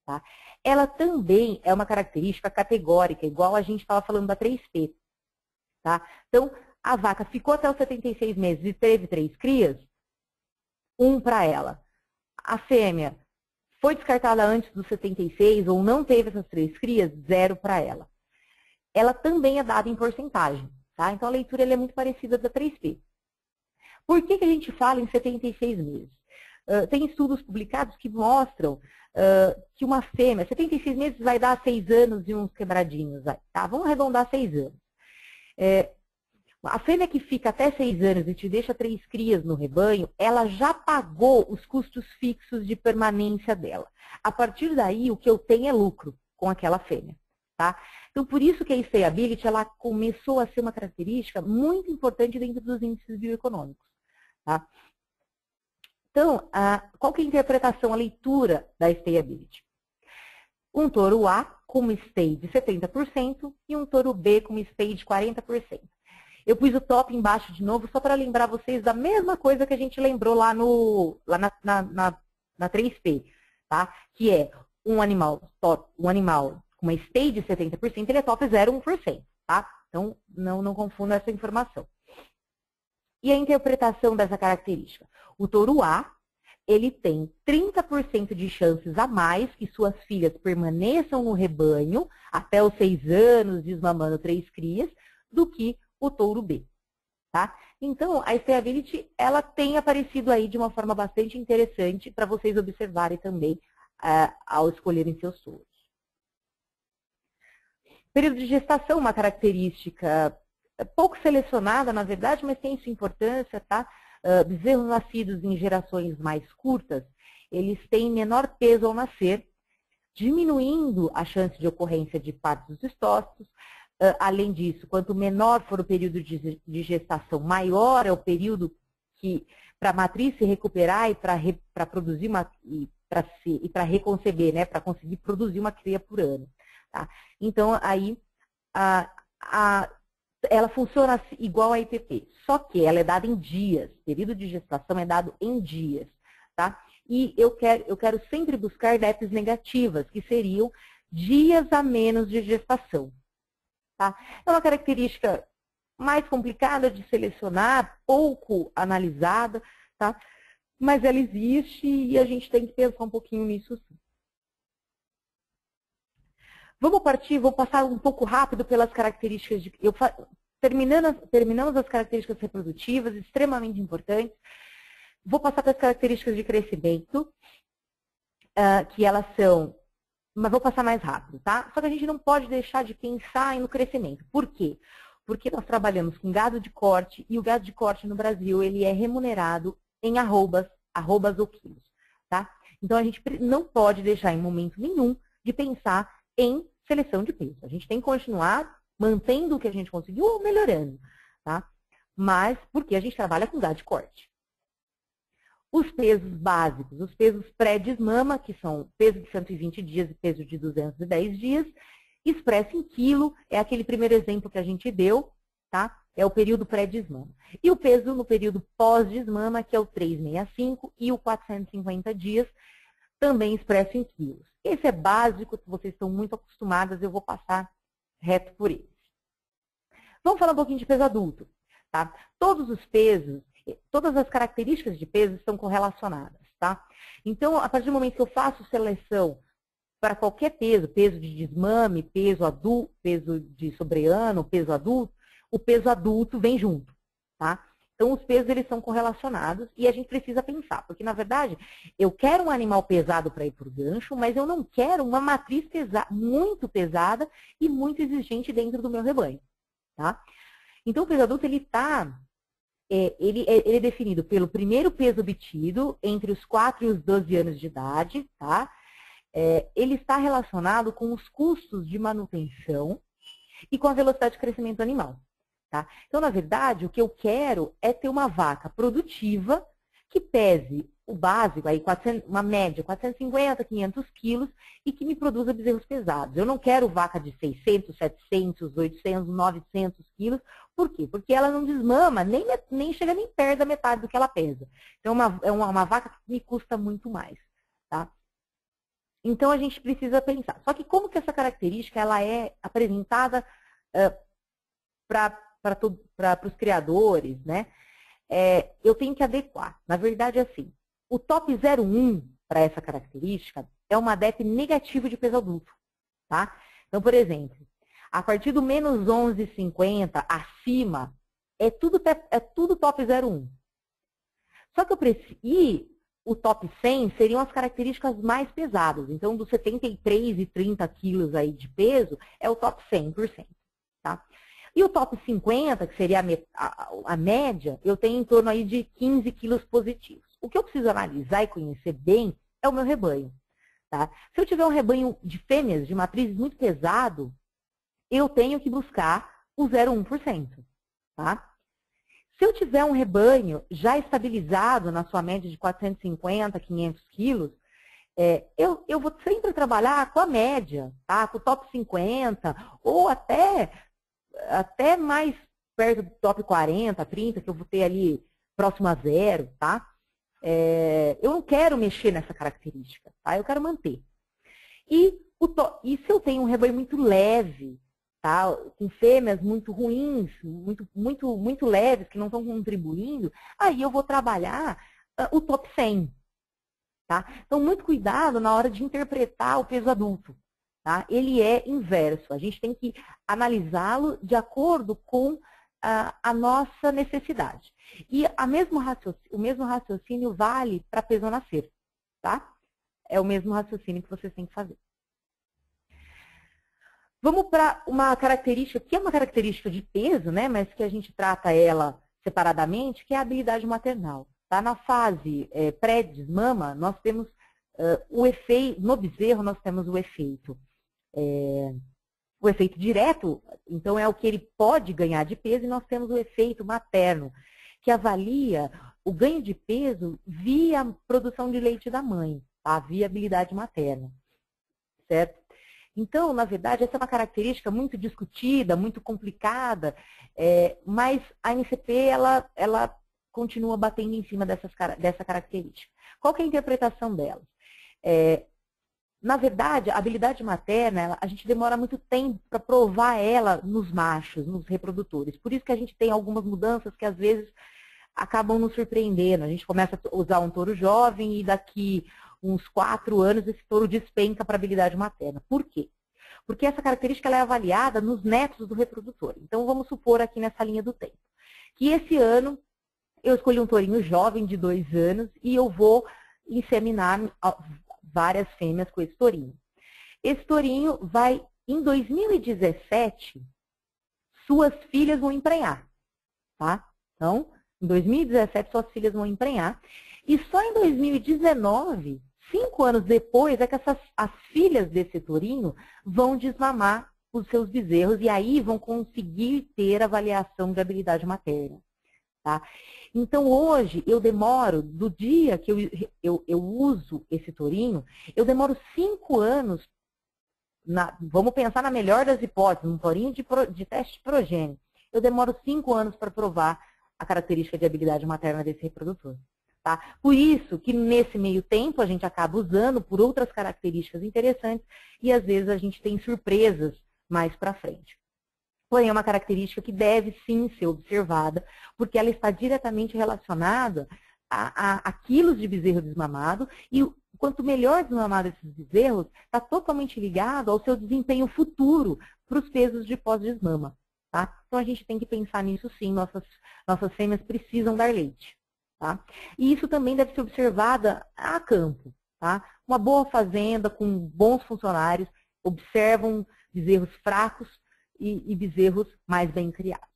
Tá? Ela também é uma característica categórica, igual a gente estava falando da 3P. Tá? Então, a vaca ficou até os 76 meses e teve 3 crias, 1 para ela. A fêmea foi descartada antes dos 76 ou não teve essas 3 crias, 0 para ela. Ela também é dada em porcentagem. Tá? Então, a leitura é muito parecida da 3P. Por que a gente fala em 76 meses? Tem estudos publicados que mostram que uma fêmea, 76 meses vai dar 6 anos e uns quebradinhos. Tá? Vamos arredondar 6 anos. A fêmea que fica até 6 anos e te deixa 3 crias no rebanho, ela já pagou os custos fixos de permanência dela. A partir daí, o que eu tenho é lucro com aquela fêmea. Tá? Então, por isso que a stayability ela começou a ser uma característica muito importante dentro dos índices bioeconômicos. Tá? Então, qual que é a interpretação, a leitura da stayability? Um touro A com uma stay de 70% e um touro B com uma stay de 40%. Eu pus o top embaixo de novo, só para lembrar vocês da mesma coisa que a gente lembrou lá na 3P, tá? Que é um animal com uma stay de 70%, ele é top 0,1%, tá? Então, não confunda essa informação. E a interpretação dessa característica? O touro A, ele tem 30% de chances a mais que suas filhas permaneçam no rebanho até os 6 anos, desmamando 3 crias, do que o touro B. Tá? Então, a stayability, ela tem aparecido aí de uma forma bastante interessante para vocês observarem também ao escolherem seus touros. Período de gestação, uma característica pouco selecionada, na verdade, mas tem sua importância, tá? Bezerros nascidos em gerações mais curtas, eles têm menor peso ao nascer, diminuindo a chance de ocorrência de partos expostos. Além disso, quanto menor for o período de gestação, maior é o período que para a matriz se recuperar e para produzir e para reconceber, né, para conseguir produzir uma cria por ano. Tá? Então, aí ela funciona igual a IPP, só que ela é dada em dias, período de gestação é dado em dias, tá? E eu quero sempre buscar DEPs negativas, que seriam dias a menos de gestação, tá? É uma característica mais complicada de selecionar, pouco analisada, tá? Mas ela existe e a gente tem que pensar um pouquinho nisso sim. Vou passar um pouco rápido pelas características de... Terminamos as características reprodutivas, extremamente importantes. Vou passar para as características de crescimento, que elas são... Mas vou passar mais rápido, tá? Só que a gente não pode deixar de pensar no crescimento. Por quê? Porque nós trabalhamos com gado de corte, e o gado de corte no Brasil, ele é remunerado em arrobas ou quilos, tá? Então, a gente não pode deixar em momento nenhum de pensar em seleção de peso. A gente tem que continuar mantendo o que a gente conseguiu ou melhorando, tá? Mas porque a gente trabalha com gado de corte. Os pesos básicos, os pesos pré-desmama, que são peso de 120 dias e peso de 210 dias, expresso em quilo, é aquele primeiro exemplo que a gente deu, tá? É o período pré-desmama. E o peso no período pós-desmama, que é o 365 e o 450 dias, também expresso em quilos. Esse é básico, vocês estão muito acostumadas, eu vou passar reto por eles. Vamos falar um pouquinho de peso adulto, tá? Todos os pesos, todas as características de peso estão correlacionadas, tá? Então, a partir do momento que eu faço seleção para qualquer peso, peso de desmame, peso adulto, peso de sobreano, peso adulto, o peso adulto vem junto, tá? Então, os pesos, eles são correlacionados e a gente precisa pensar, porque, na verdade, eu quero um animal pesado para ir para o gancho, mas eu não quero uma matriz muito pesada e muito exigente dentro do meu rebanho, tá? Então, o peso adulto, ele é definido pelo primeiro peso obtido entre os 4 e os 12 anos de idade, tá? Ele está relacionado com os custos de manutenção e com a velocidade de crescimento do animal. Tá? Então, na verdade, o que eu quero é ter uma vaca produtiva que pese o básico, aí uma média, 450, 500 quilos, e que me produza bezerros pesados. Eu não quero vaca de 600, 700, 800, 900 quilos. Por quê? Porque ela não desmama, nem chega nem perto da metade do que ela pesa. Então, é uma vaca que me custa muito mais. Tá? Então, a gente precisa pensar. Só que como que essa característica ela é apresentada para os criadores, né? Eu tenho que adequar. Na verdade, assim, o top 01 para essa característica é uma DEP negativo de peso adulto, tá? Então, por exemplo, a partir do menos 11,50 acima, é tudo top 01. Só que e o top 100 seriam as características mais pesadas. Então, dos 73 e 30 quilos aí de peso, é o top 100%, tá? E o top 50, que seria a média, eu tenho em torno aí de 15 quilos positivos. O que eu preciso analisar e conhecer bem é o meu rebanho. Tá? Se eu tiver um rebanho de fêmeas, de matrizes muito pesado, eu tenho que buscar o 0,1%. Tá? Se eu tiver um rebanho já estabilizado na sua média de 450, 500 quilos, eu vou sempre trabalhar com a média, tá? Com o top 50, ou até mais perto do top 40, 30, que eu vou ter ali próximo a 0, tá? Eu não quero mexer nessa característica, tá? Eu quero manter. E se eu tenho um rebanho muito leve, tá? Com fêmeas muito ruins, muito leves, que não estão contribuindo, aí eu vou trabalhar o top 100, tá? Então, muito cuidado na hora de interpretar o peso adulto. Tá? Ele é inverso, a gente tem que analisá-lo de acordo com a nossa necessidade. E o mesmo raciocínio vale para peso a nascer, tá? É o mesmo raciocínio que vocês têm que fazer. Vamos para uma característica, que é uma característica de peso, né? Mas que a gente trata ela separadamente, que é a habilidade maternal. Tá? Na fase pré-desmama, nós temos o efeito, no bezerro nós temos o efeito direto, então é o que ele pode ganhar de peso, e nós temos o efeito materno, que avalia o ganho de peso via produção de leite da mãe, tá? Via habilidade materna, certo? Então, na verdade, essa é uma característica muito discutida, muito complicada, mas a NCP, ela continua batendo em cima dessa característica. Qual que é a interpretação delas? Na verdade, a habilidade materna, a gente demora muito tempo para provar ela nos machos, nos reprodutores. Por isso que a gente tem algumas mudanças que, às vezes, acabam nos surpreendendo. A gente começa a usar um touro jovem e daqui uns 4 anos esse touro despenca para a habilidade materna. Por quê? Porque essa característica ela é avaliada nos netos do reprodutor. Então, vamos supor aqui nessa linha do tempo, que esse ano eu escolhi um tourinho jovem de 2 anos e eu vou inseminar várias fêmeas com esse tourinho. Esse tourinho vai, em 2017, suas filhas vão emprenhar, tá? Então, em 2017, suas filhas vão emprenhar. E só em 2019, 5 anos depois, é que as filhas desse tourinho vão desmamar os seus bezerros e aí vão conseguir ter avaliação de habilidade materna. Tá? Então, hoje, eu demoro, do dia que eu uso esse tourinho, eu demoro 5 anos, vamos pensar na melhor das hipóteses, um tourinho de teste de progênio. Eu demoro 5 anos para provar a característica de habilidade materna desse reprodutor. Tá? Por isso que nesse meio tempo a gente acaba usando por outras características interessantes e às vezes a gente tem surpresas mais para frente. Porém, é uma característica que deve sim ser observada, porque ela está diretamente relacionada a quilos de bezerro desmamado e quanto melhor desmamado esses bezerros, está totalmente ligado ao seu desempenho futuro para os pesos de pós-desmama. Tá? Então, a gente tem que pensar nisso sim, nossas fêmeas precisam dar leite. Tá? E isso também deve ser observada a campo. Tá? Uma boa fazenda com bons funcionários, observam bezerros fracos e bezerros mais bem criados.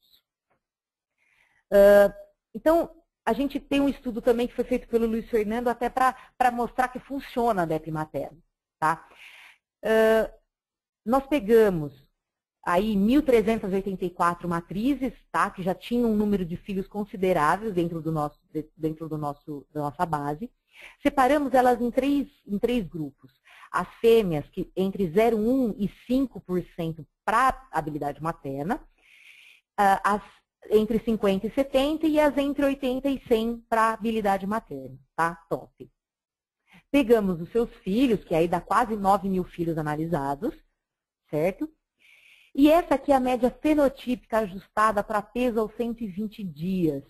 Então, a gente tem um estudo também que foi feito pelo Luiz Fernando até para mostrar que funciona a DEP materna. Tá? Nós pegamos aí 1.384 matrizes, tá? Que já tinham um número de filhos consideráveis dentro da nossa base. Separamos elas em três grupos. As fêmeas que entre 0,1% e 5% para habilidade materna, as entre 50% e 70% e as entre 80% e 100% para habilidade materna, tá? Top. Pegamos os seus filhos, que aí dá quase 9.000 filhos analisados, certo? E essa aqui é a média fenotípica ajustada para peso aos 120 dias,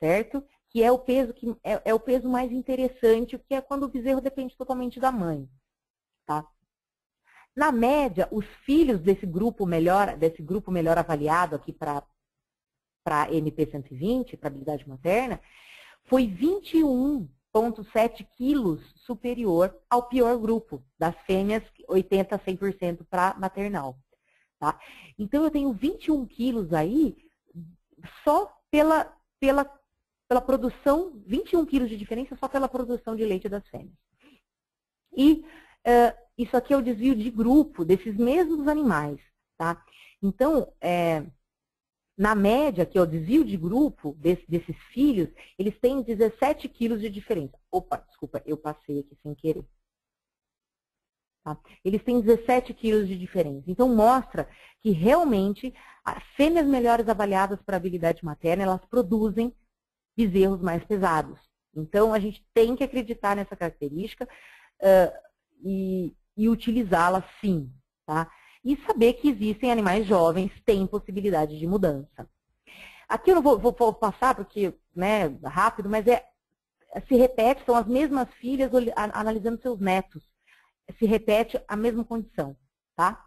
certo? Que é o peso é o peso mais interessante, que é quando o bezerro depende totalmente da mãe. Tá? Na média, os filhos desse grupo melhor avaliado aqui para MP120, para habilidade materna, foi 21,7 quilos superior ao pior grupo, das fêmeas 80% a 100% para maternal. Tá? Então, eu tenho 21 quilos aí só pela produção, 21 quilos de diferença só pela produção de leite das fêmeas. E isso aqui é o desvio de grupo desses mesmos animais, tá? Então, na média, que é o desvio de grupo desses filhos, eles têm 17 quilos de diferença. Opa, desculpa, eu passei aqui sem querer. Tá? Eles têm 17 quilos de diferença. Então, mostra que realmente as fêmeas melhores avaliadas para habilidade materna, elas produzem bezerros mais pesados. Então, a gente tem que acreditar nessa característica e utilizá-la sim, tá? E saber que existem animais jovens, têm possibilidade de mudança. Aqui eu não vou passar porque, né, rápido, mas se repete, são as mesmas filhas analisando seus netos. Se repete a mesma condição, tá?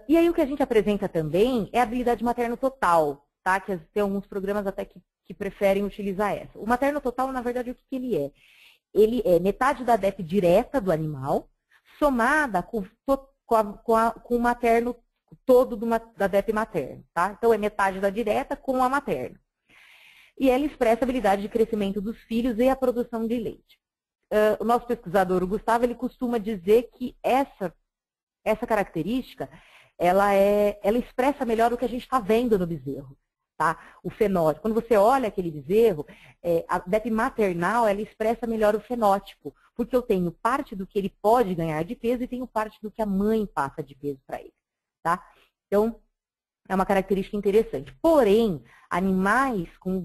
E aí o que a gente apresenta também é a habilidade materno total, tá? Que tem alguns programas até que preferem utilizar essa. O materno total, na verdade, o que ele é? Ele é metade da DEP direta do animal, somada com o materno todo da DEP materna, tá? Então, é metade da direta com a materna. E ela expressa a habilidade de crescimento dos filhos e a produção de leite. O nosso pesquisador, o Gustavo, ele costuma dizer que essa característica, ela expressa melhor o que a gente está vendo no bezerro. tá? O fenótipo. Quando você olha aquele bezerro, a DEP maternal, ela expressa melhor o fenótipo, porque eu tenho parte do que ele pode ganhar de peso e tenho parte do que a mãe passa de peso para ele, tá? Então, é uma característica interessante. Porém, animais com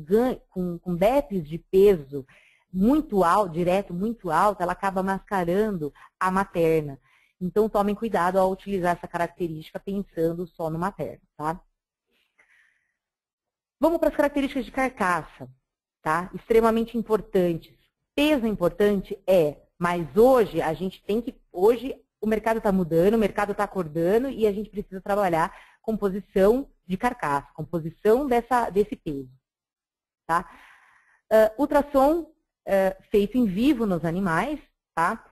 DEPs de peso muito alto, direto, muito alto, ela acaba mascarando a materna. Então, tomem cuidado ao utilizar essa característica pensando só no materno, tá? Vamos para as características de carcaça, tá? Extremamente importantes. Peso importante mas hoje a gente tem que... Hoje o mercado está mudando, o mercado está acordando e a gente precisa trabalhar composição de carcaça, composição desse peso, tá? Ultrassom feito em vivo nos animais, tá?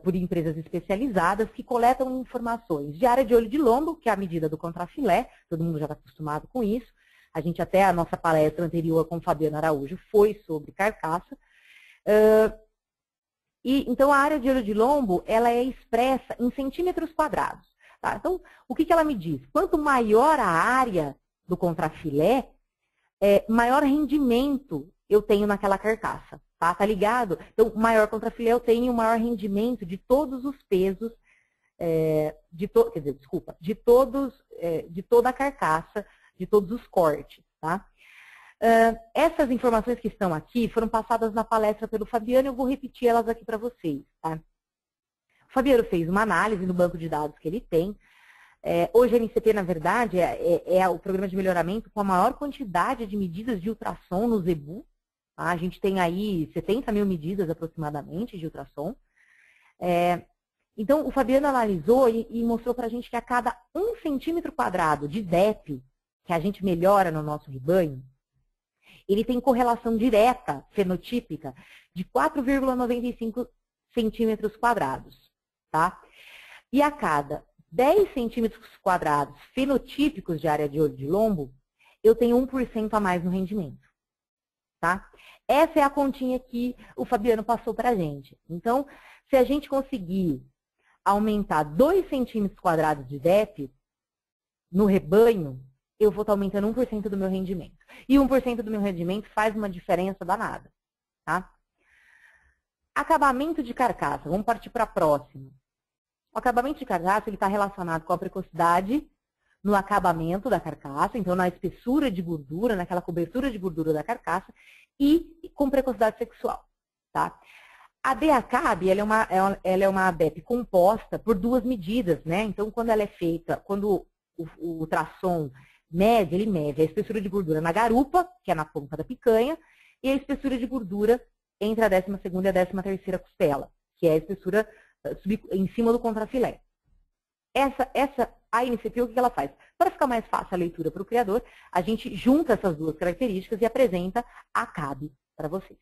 Por empresas especializadas que coletam informações de área de olho de lombo, que é a medida do contrafilé, todo mundo já está acostumado com isso. A gente até, a nossa palestra anterior com o Fabiano Araújo foi sobre carcaça. Então, a área de olho de lombo, ela é expressa em centímetros quadrados. Tá? Então, o que ela me diz? Quanto maior a área do contrafilé, maior rendimento eu tenho naquela carcaça. Tá ligado? Então, maior contrafilé eu tenho maior rendimento de todos os pesos, de toda a carcaça, de todos os cortes, tá? Essas informações que estão aqui foram passadas na palestra pelo Fabiano, eu vou repetir elas aqui para vocês, tá? O Fabiano fez uma análise no banco de dados que ele tem. Hoje a MCP, na verdade, é o programa de melhoramento com a maior quantidade de medidas de ultrassom no Zebu. Tá? A gente tem aí 70 mil medidas aproximadamente de ultrassom. Então, o Fabiano analisou e mostrou para a gente que a cada 1 centímetro quadrado de DEP que a gente melhora no nosso rebanho, ele tem correlação direta, fenotípica, de 4,95 centímetros quadrados. Tá? E a cada 10 centímetros quadrados fenotípicos de área de olho de lombo, eu tenho 1% a mais no rendimento. Tá? Essa é a continha que o Fabiano passou para a gente. Então, se a gente conseguir aumentar 2 centímetros quadrados de DEP no rebanho, eu vou estar aumentando 1% do meu rendimento. E 1% do meu rendimento faz uma diferença danada. Tá? Acabamento de carcaça. Vamos partir para a próxima. O acabamento de carcaça está relacionado com a precocidade no acabamento da carcaça, então na espessura de gordura, naquela cobertura de gordura da carcaça, e com precocidade sexual. Tá? A DACAB, ela é uma DEP composta por 2 medidas, né? Então, quando ela é feita, quando o ultrassom mede, ele mede a espessura de gordura na garupa, que é na ponta da picanha, e a espessura de gordura entre a 12ª e a 13ª costela, que é a espessura em cima do contrafilé. A MCP, o que ela faz? Para ficar mais fácil a leitura para o criador, a gente junta essas 2 características e apresenta a CAB para vocês.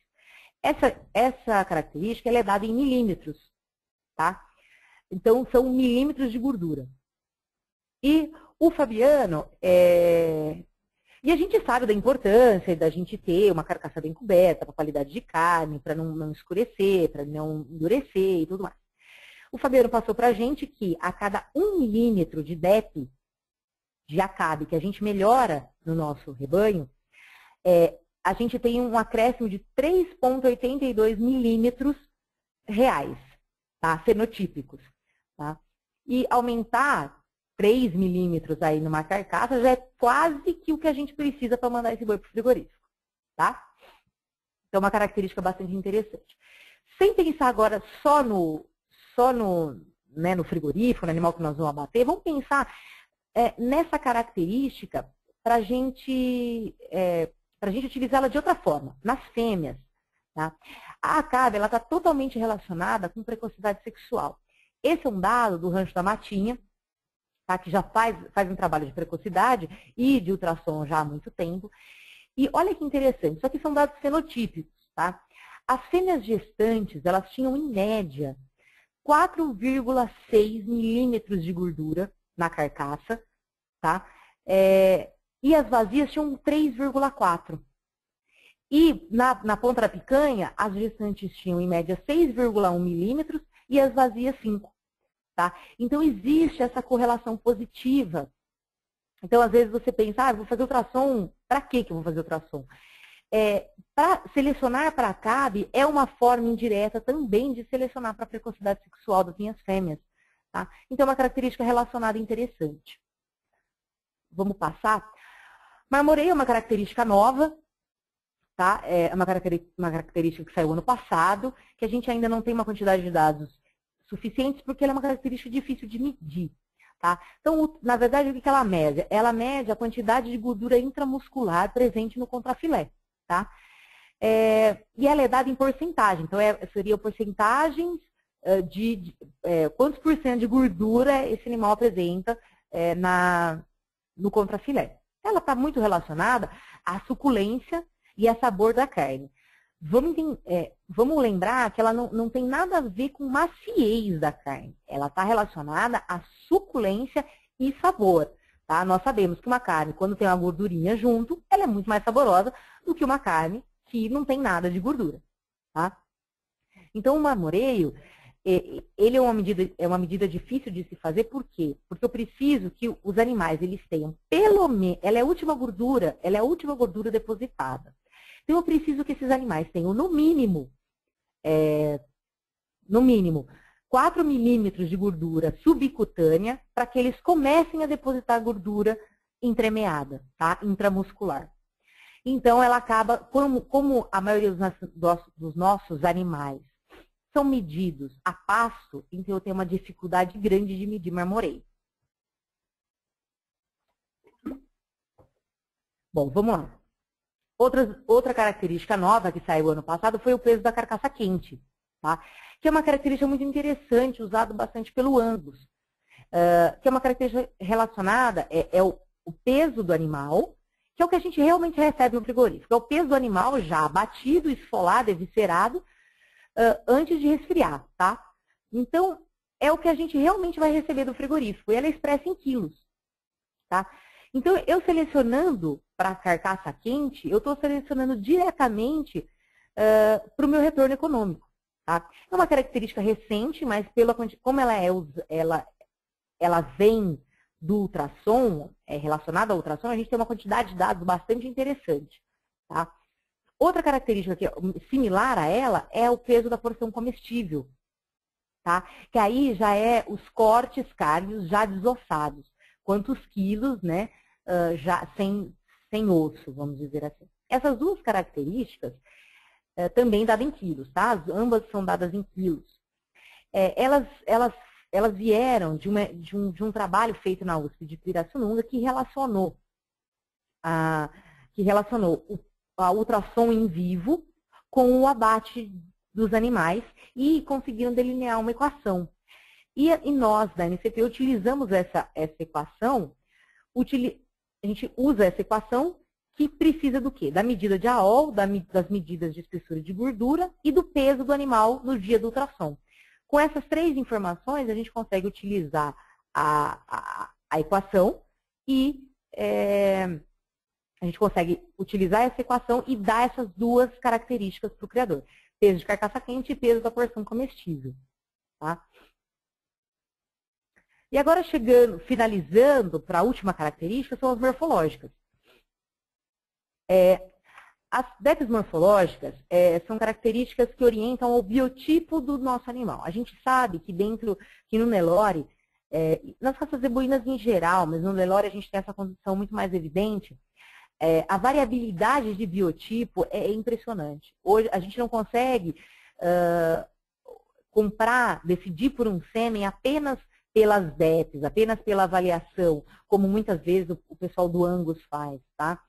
Essa característica ela é dada em milímetros, tá? Então, são milímetros de gordura. E o Fabiano, e a gente sabe da importância da gente ter uma carcaça bem coberta, para qualidade de carne, para não escurecer, para não endurecer e tudo mais. O Fabiano passou para a gente que a cada 1 milímetro de DEP, de ACAB, que a gente melhora no nosso rebanho, a gente tem um acréscimo de 3,82 milímetros reais, tá? Fenotípicos. Tá? E aumentar 3 milímetros aí numa carcaça já é quase que o que a gente precisa para mandar esse boi para o frigorífico. Tá? Então, é uma característica bastante interessante. Sem pensar agora só no frigorífico, no animal que nós vamos abater, vamos pensar nessa característica para a gente utilizá-la de outra forma, nas fêmeas. Tá? A ACAB está totalmente relacionada com precocidade sexual. Esse é um dado do Rancho da Matinha, tá? Que já faz um trabalho de precocidade e de ultrassom já há muito tempo. E olha que interessante, isso aqui são dados fenotípicos. Tá? As fêmeas gestantes, elas tinham em média 4,6 milímetros de gordura na carcaça, tá? E as vazias tinham 3,4. E na ponta da picanha, as gestantes tinham em média 6,1 milímetros e as vazias 5. Tá? Então, existe essa correlação positiva. Então, às vezes você pensa, vou fazer ultrassom Para que eu vou fazer ultrassom? Para selecionar para CAB é uma forma indireta também de selecionar para a precocidade sexual das minhas fêmeas. Tá? Então, é uma característica relacionada interessante. Vamos passar? Marmoreio é uma característica nova, tá? É uma característica que saiu ano passado, que a gente ainda não tem uma quantidade de dados suficientes, porque ela é uma característica difícil de medir. Tá? Então, na verdade, o que ela mede? Ela mede a quantidade de gordura intramuscular presente no contrafilé. Tá? E ela é dada em porcentagem, então seria porcentagens de quantos por cento de gordura esse animal apresenta no contrafilé. Ela está muito relacionada à suculência e a sabor da carne. Vamos lembrar que ela não tem nada a ver com maciez da carne. Ela está relacionada à suculência e sabor. Tá? Nós sabemos que uma carne, quando tem uma gordurinha junto, ela é muito mais saborosa do que uma carne que não tem nada de gordura. Tá? Então, o marmoreio, ele é uma medida difícil de se fazer, por quê? Porque eu preciso que os animais eles tenham, pelo menos, ela é a última gordura depositada. Então, eu preciso que esses animais tenham, no mínimo, 4 milímetros de gordura subcutânea para que eles comecem a depositar gordura entremeada, tá? Intramuscular. Então, ela acaba, como a maioria dos nossos animais são medidos a pasto, então eu tenho uma dificuldade grande de medir marmoreio. Bom, vamos lá. Outra característica nova que saiu ano passado foi o peso da carcaça quente, tá? Que é uma característica muito interessante, usado bastante pelo Angus, que é uma característica relacionada, o peso do animal, que é o que a gente realmente recebe no frigorífico. É o peso do animal já abatido, esfolado, eviscerado, antes de resfriar, tá? Então, é o que a gente realmente vai receber do frigorífico, e ela é expressa em quilos, tá? Então, eu selecionando para a carcaça quente, eu estou selecionando diretamente para o meu retorno econômico. Tá? É uma característica recente, mas como ela vem do ultrassom, relacionada ao ultrassom, a gente tem uma quantidade de dados bastante interessante. Tá? Outra característica que é similar a ela é o peso da porção comestível. Tá? Que aí já é os cortes cárneos já desossados. Quantos quilos, né, já sem osso, vamos dizer assim. Essas duas características também dadas em quilos, tá? Ambas são dadas em quilos. Elas vieram de um trabalho feito na USP de Pirassununga que relacionou a ultrassom em vivo com o abate dos animais e conseguiram delinear uma equação. E nós, da NCP, utilizamos essa equação, a gente usa essa equação que precisa do quê? Da medida de AOL, das medidas de espessura de gordura e do peso do animal no dia do ultrassom. Com essas três informações, a gente consegue utilizar a equação e a gente consegue utilizar essa equação e dar essas duas características para o criador. Peso de carcaça quente e peso da porção comestível. Tá? E agora finalizando para a última característica, são as morfológicas. As DEPs morfológicas são características que orientam ao biotipo do nosso animal. A gente sabe que no Nelore, nas raças zebuínas em geral, mas no Nelore a gente tem essa condição muito mais evidente, a variabilidade de biotipo é impressionante. Hoje a gente não consegue decidir por um sêmen apenas pelas DEPs, apenas pela avaliação, como muitas vezes o pessoal do Angus faz, tá?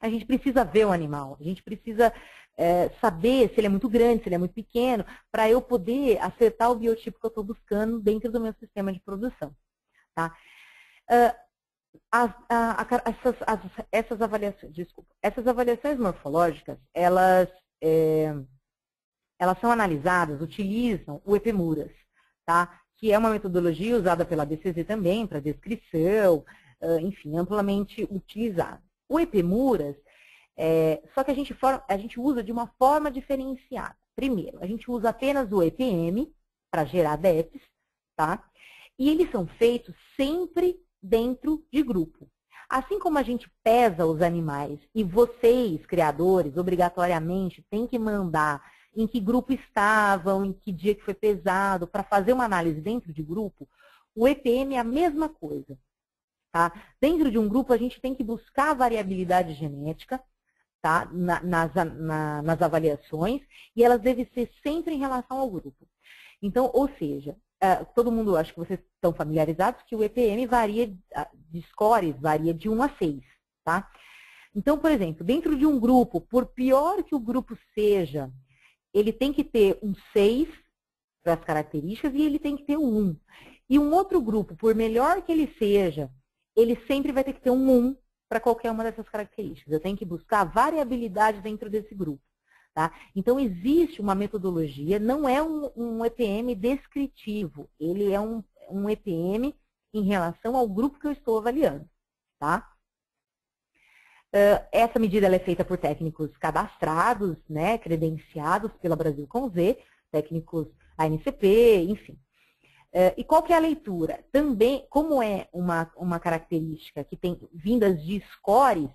A gente precisa ver o animal, a gente precisa saber se ele é muito grande, se ele é muito pequeno, para eu poder acertar o biotipo que eu estou buscando dentro do meu sistema de produção. Tá? Essas avaliações morfológicas, elas são analisadas, utilizam o EPMURAS, tá? Que é uma metodologia usada pela BCZ também, para descrição, enfim, amplamente utilizada. O EPMURAS, só que a gente usa de uma forma diferenciada. Primeiro, a gente usa apenas o EPM para gerar DEPs, tá? E eles são feitos sempre dentro de grupo. Assim como a gente pesa os animais e vocês, criadores, obrigatoriamente têm que mandar em que grupo estavam, em que dia que foi pesado, para fazer uma análise dentro de grupo, o EPM é a mesma coisa. Tá? Dentro de um grupo, a gente tem que buscar a variabilidade genética, tá? nas avaliações, e elas devem ser sempre em relação ao grupo. Então, ou seja, todo mundo, acho que vocês estão familiarizados, que o EPM varia, de scores, varia de 1 a 6. Tá? Então, por exemplo, dentro de um grupo, por pior que o grupo seja, ele tem que ter um 6 para as características e ele tem que ter um 1. E um outro grupo, por melhor que ele seja, ele sempre vai ter que ter um 1 para qualquer uma dessas características. Eu tenho que buscar variabilidade dentro desse grupo. Tá? Então, existe uma metodologia, não é um EPM descritivo, ele é um EPM em relação ao grupo que eu estou avaliando. Tá? Essa medida ela é feita por técnicos cadastrados, né, credenciados pela Brasil com Z, técnicos ANCP, enfim. E qual que é a leitura? Também, como é uma característica que tem vindas de scores,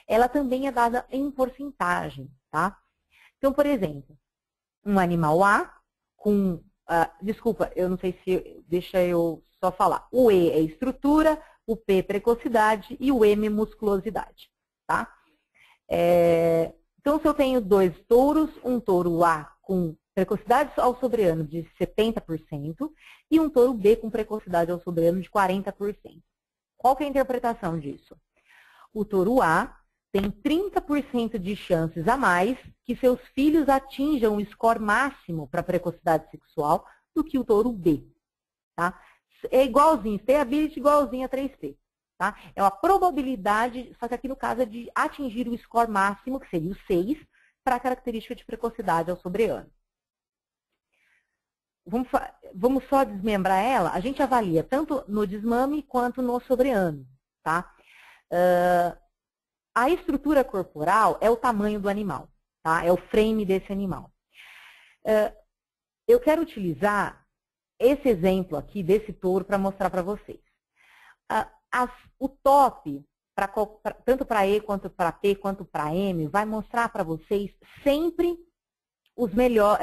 ela também é dada em porcentagem, tá? Então, por exemplo, um animal A com... desculpa, eu não sei se... Deixa eu só falar. O E é estrutura, o P é precocidade e o M é musculosidade, tá? Então, se eu tenho 2 touros, um touro A com precocidade ao sobreano de 70% e um touro B com precocidade ao sobreano de 40%. Qual que é a interpretação disso? O touro A tem 30% de chances a mais que seus filhos atinjam o score máximo para precocidade sexual do que o touro B. Tá? É igualzinho, stability igualzinho a 3P. Tá? É uma probabilidade, só que aqui no caso é de atingir o score máximo, que seria o 6, para a característica de precocidade ao sobreano. Vamos só desmembrar ela. A gente avalia tanto no desmame quanto no sobreano. Tá? A estrutura corporal é o tamanho do animal. Tá? É o frame desse animal. Eu quero utilizar esse exemplo aqui desse touro para mostrar para vocês. O top, tanto para E, quanto para P, quanto para M, vai mostrar para vocês sempre os melhores,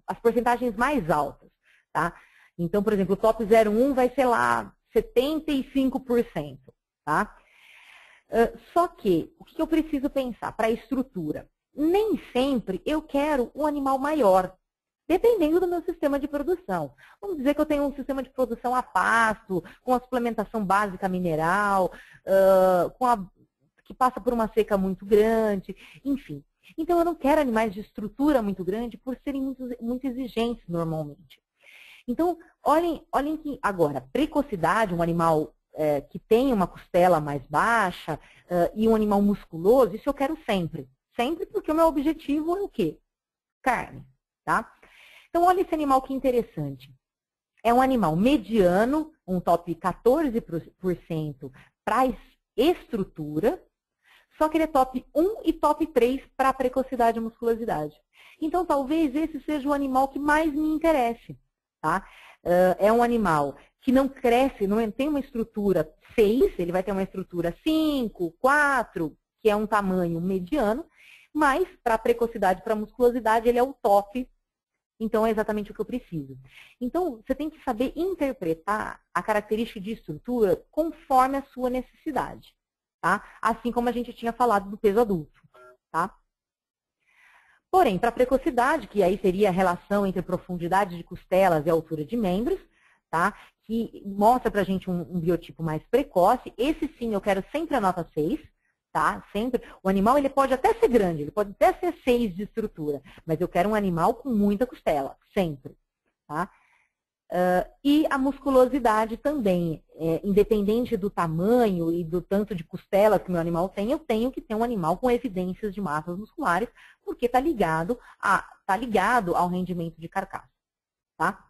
as porcentagens mais altas, tá? Então, por exemplo, o top 01 vai ser lá 75%, tá? Só que, o que eu preciso pensar para a estrutura? Nem sempre eu quero um animal maior, dependendo do meu sistema de produção. Vamos dizer que eu tenho um sistema de produção a pasto, com a suplementação básica mineral, que passa por uma seca muito grande, enfim. Então, eu não quero animais de estrutura muito grande por serem muito exigentes normalmente. Então, olhem que agora, precocidade, um animal que tem uma costela mais baixa e um animal musculoso, isso eu quero sempre. Sempre porque o meu objetivo é o quê? Carne, tá? Então, olha esse animal que interessante. É um animal mediano, um top 14% para estrutura, só que ele é top 1 e top 3 para precocidade e musculosidade. Então, talvez esse seja o animal que mais me interesse. Tá? É um animal que não cresce, não tem uma estrutura 6, ele vai ter uma estrutura 5, 4, que é um tamanho mediano, mas para precocidade e para musculosidade ele é o top. Então, é exatamente o que eu preciso. Então, você tem que saber interpretar a característica de estrutura conforme a sua necessidade. Tá? Assim como a gente tinha falado do peso adulto. Tá? Porém, para precocidade, que aí seria a relação entre profundidade de costelas e altura de membros, tá? Que mostra para a gente um biotipo mais precoce, esse sim eu quero sempre a nota 6. Tá? Sempre. O animal ele pode até ser grande, ele pode até ser 6 de estrutura, mas eu quero um animal com muita costela, sempre. Tá? E a musculosidade também, independente do tamanho e do tanto de costelas que o meu animal tem, eu tenho que ter um animal com evidências de massas musculares, porque está ligado ao rendimento de carcaça. Tá?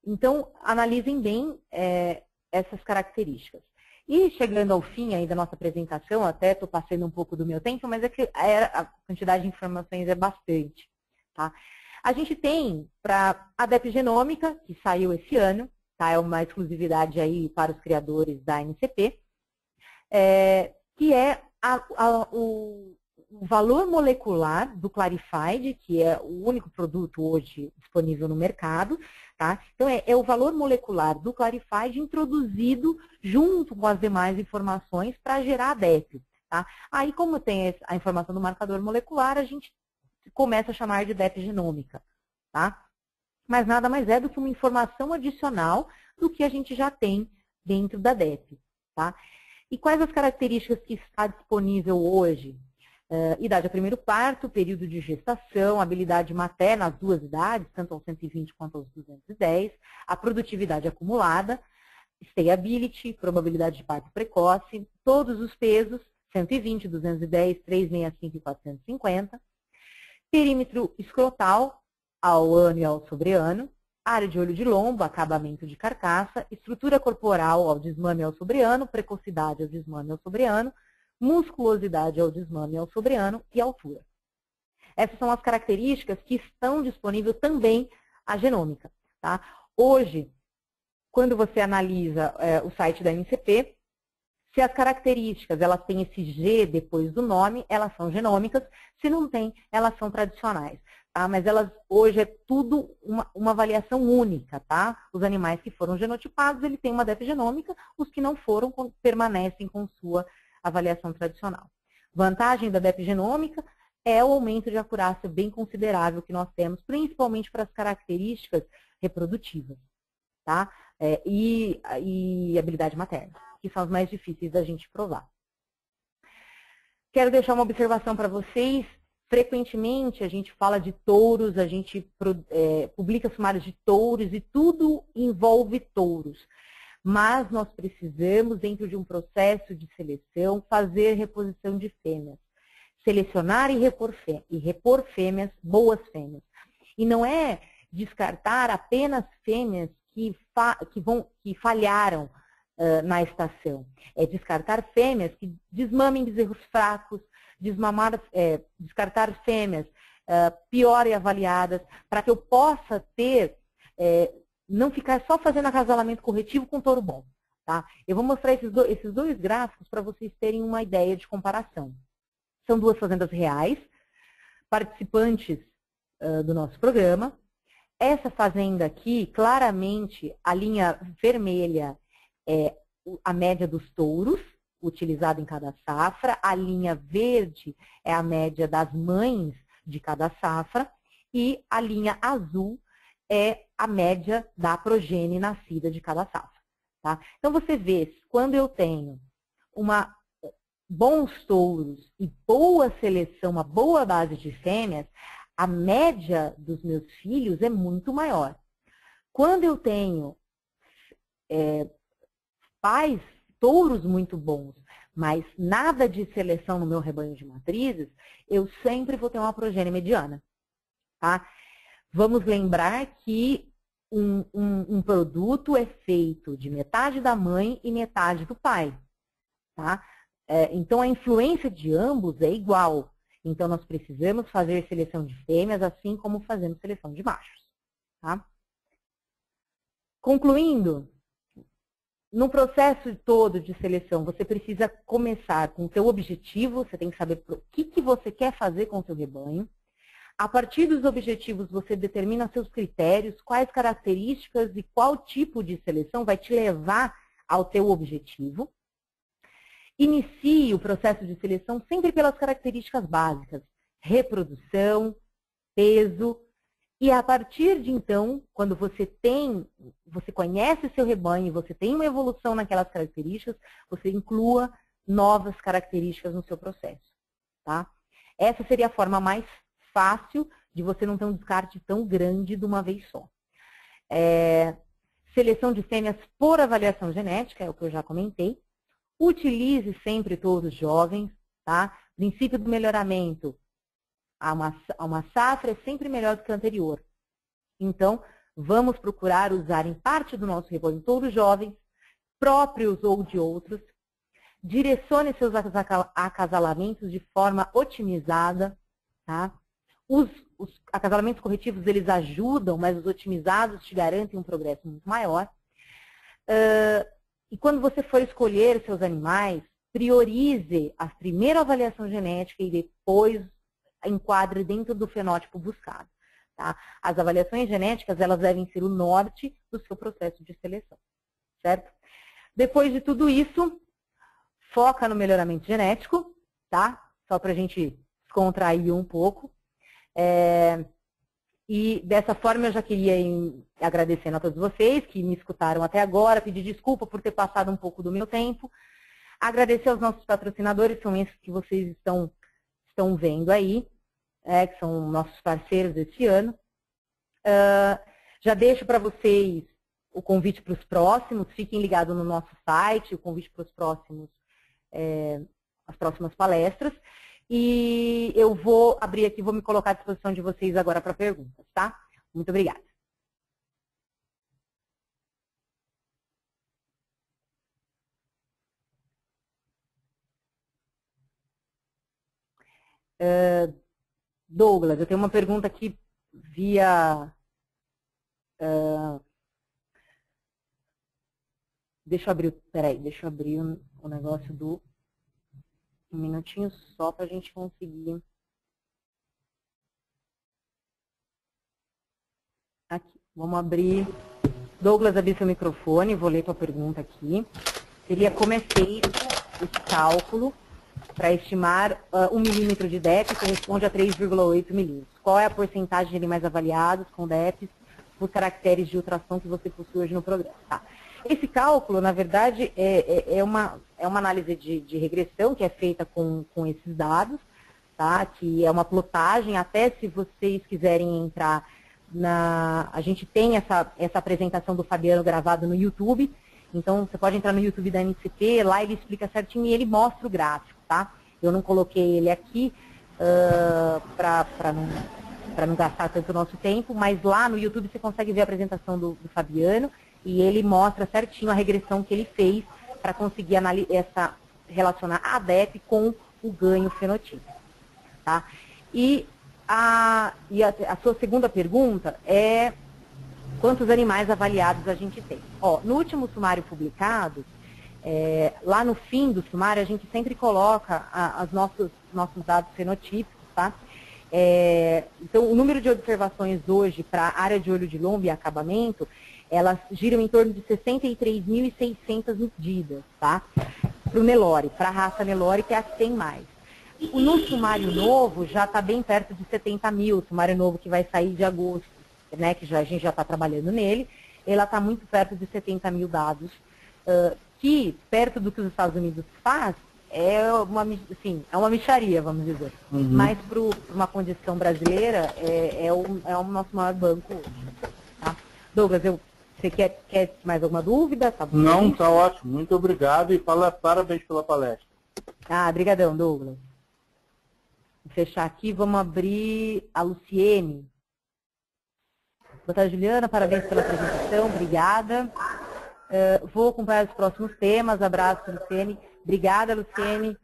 Então, analisem bem essas características. E chegando ao fim aí da nossa apresentação, até estou passando um pouco do meu tempo, mas é que a quantidade de informações é bastante. Tá? A gente tem para a DEP Genômica, que saiu esse ano, tá? É uma exclusividade aí para os criadores da NCP, que é o valor molecular do Clarified, que é o único produto hoje disponível no mercado, tá? Então, é o valor molecular do Clarified introduzido junto com as demais informações para gerar a DEP, tá? Aí, como tem a informação do marcador molecular, a gente começa a chamar de DEP genômica, tá? Mas nada mais é do que uma informação adicional do que a gente já tem dentro da DEP, tá? E quais as características que está disponível hoje? Idade a primeiro parto, período de gestação, habilidade materna, as duas idades, tanto aos 120 quanto aos 210, a produtividade acumulada, stayability, probabilidade de parto precoce, todos os pesos, 120, 210, 365 e 450, perímetro escrotal, ao ano e ao sobreano, área de olho de lombo, acabamento de carcaça, estrutura corporal ao desmame e ao sobreano, precocidade ao desmame e ao sobreano, musculosidade ao desmame e ao sobreano e altura. Essas são as características que estão disponíveis também a genômica, tá? Hoje, quando você analisa o site da NCP, se as características elas têm esse G depois do nome, elas são genômicas, se não tem, elas são tradicionais. Tá? Mas elas hoje é tudo uma avaliação única, tá? Os animais que foram genotipados, ele tem uma DEP genômica, os que não foram permanecem com sua avaliação tradicional. Vantagem da DEP genômica é o aumento de acurácia bem considerável que nós temos, principalmente para as características reprodutivas, tá? E habilidade materna, que são as mais difíceis da gente provar. Quero deixar uma observação para vocês. Frequentemente a gente fala de touros, a gente publica sumários de touros e tudo envolve touros. Mas nós precisamos, dentro de um processo de seleção, fazer reposição de fêmeas. Selecionar e repor fêmeas, boas fêmeas. E não é descartar apenas fêmeas que falharam na estação. É descartar fêmeas que desmamem bezerros fracos, descartar fêmeas pior avaliadas, para que eu possa ter, não ficar só fazendo acasalamento corretivo com touro bom. Tá? Eu vou mostrar esses dois gráficos para vocês terem uma ideia de comparação. São duas fazendas reais, participantes do nosso programa. Essa fazenda aqui, claramente, a linha vermelha é a média dos touros, utilizada em cada safra. A linha verde é a média das mães de cada safra. E a linha azul é a média da progênie nascida de cada safra. Tá? Então, você vê, quando eu tenho bons touros e boa seleção, uma boa base de fêmeas, a média dos meus filhos é muito maior. Quando eu tenho touros muito bons, mas nada de seleção no meu rebanho de matrizes, eu sempre vou ter uma progênie mediana. Tá? Vamos lembrar que um produto é feito de metade da mãe e metade do pai. Tá? Então, a influência de ambos é igual. Então, nós precisamos fazer seleção de fêmeas, assim como fazemos seleção de machos. Tá? Concluindo, no processo todo de seleção, você precisa começar com o seu objetivo, você tem que saber o que você quer fazer com o seu rebanho. A partir dos objetivos, você determina seus critérios, quais características e qual tipo de seleção vai te levar ao teu objetivo. Inicie o processo de seleção sempre pelas características básicas, reprodução, peso, e a partir de então, quando você conhece seu rebanho, você tem uma evolução naquelas características, você inclua novas características no seu processo. Tá? Essa seria a forma mais fácil de você não ter um descarte tão grande de uma vez só. Seleção de fêmeas por avaliação genética, é o que eu já comentei. Utilize sempre touros jovens, tá? Princípio do melhoramento. Uma safra é sempre melhor do que a anterior. Então, vamos procurar usar em parte do nosso rebanho touros jovens, próprios ou de outros. Direcione seus acasalamentos de forma otimizada, tá? Os acasalamentos corretivos, eles ajudam, mas os otimizados te garantem um progresso muito maior. E quando você for escolher seus animais, priorize a primeira avaliação genética e depois enquadre dentro do fenótipo buscado. Tá? As avaliações genéticas, elas devem ser o norte do seu processo de seleção, certo? Depois de tudo isso, foca no melhoramento genético, tá? Só para a gente descontrair um pouco. E dessa forma eu já queria agradecer a todos vocês que me escutaram até agora, pedir desculpa por ter passado um pouco do meu tempo. Agradecer aos nossos patrocinadores, são esses que vocês estão vendo aí, que são nossos parceiros desse ano. Já deixo para vocês o convite para os próximos, fiquem ligados no nosso site, o convite para os próximos, as próximas palestras. E eu vou abrir aqui, vou me colocar à disposição de vocês agora para perguntas, tá? Muito obrigada. Douglas, eu tenho uma pergunta aqui via... deixa eu abrir o negócio do... Um minutinho só para a gente conseguir. Aqui, vamos abrir. Douglas, abrir seu microfone, vou ler tua pergunta aqui. Seria como é feito esse cálculo para estimar 1 milímetro de DEP corresponde a 3,8 milímetros. Qual é a porcentagem de animais avaliados com DEPs por caracteres de ultrassom que você possui hoje no programa? Tá. Esse cálculo, na verdade, é uma análise de regressão que é feita com esses dados, tá? Que é uma plotagem, até se vocês quiserem entrar a gente tem essa apresentação do Fabiano gravado no YouTube, então você pode entrar no YouTube da NCP, lá ele explica certinho e ele mostra o gráfico, tá? Eu não coloquei ele aqui para não gastar tanto o nosso tempo, mas lá no YouTube você consegue ver a apresentação do Fabiano, e ele mostra certinho a regressão que ele fez para conseguir relacionar a ADEP com o ganho fenotípico. Tá? E a sua segunda pergunta é quantos animais avaliados a gente tem. Ó, no último sumário publicado, lá no fim do sumário, a gente sempre coloca os nossos dados fenotípicos. Tá? Então, o número de observações hoje para a área de olho de lombo e acabamento, elas giram em torno de 63.600 medidas, tá? Para o Nelore, para a raça Nelore, que é a que tem mais. No sumário novo, já está bem perto de 70 mil, o sumário novo que vai sair de agosto, né? Que a gente já está trabalhando nele, ela está muito perto de 70 mil dados, que, perto do que os Estados Unidos faz, é uma mixaria, vamos dizer. Uhum. Mas para uma condição brasileira, é o nosso maior banco hoje. Tá? Douglas, você quer mais alguma dúvida? Tá bom? Não, tá ótimo. Muito obrigado e parabéns pela palestra. Obrigadão, Douglas. Vou fechar aqui, vamos abrir a Luciene. Boa tarde, Juliana. Parabéns pela apresentação. Obrigada. Vou acompanhar os próximos temas. Abraço, Luciene. Obrigada, Luciene.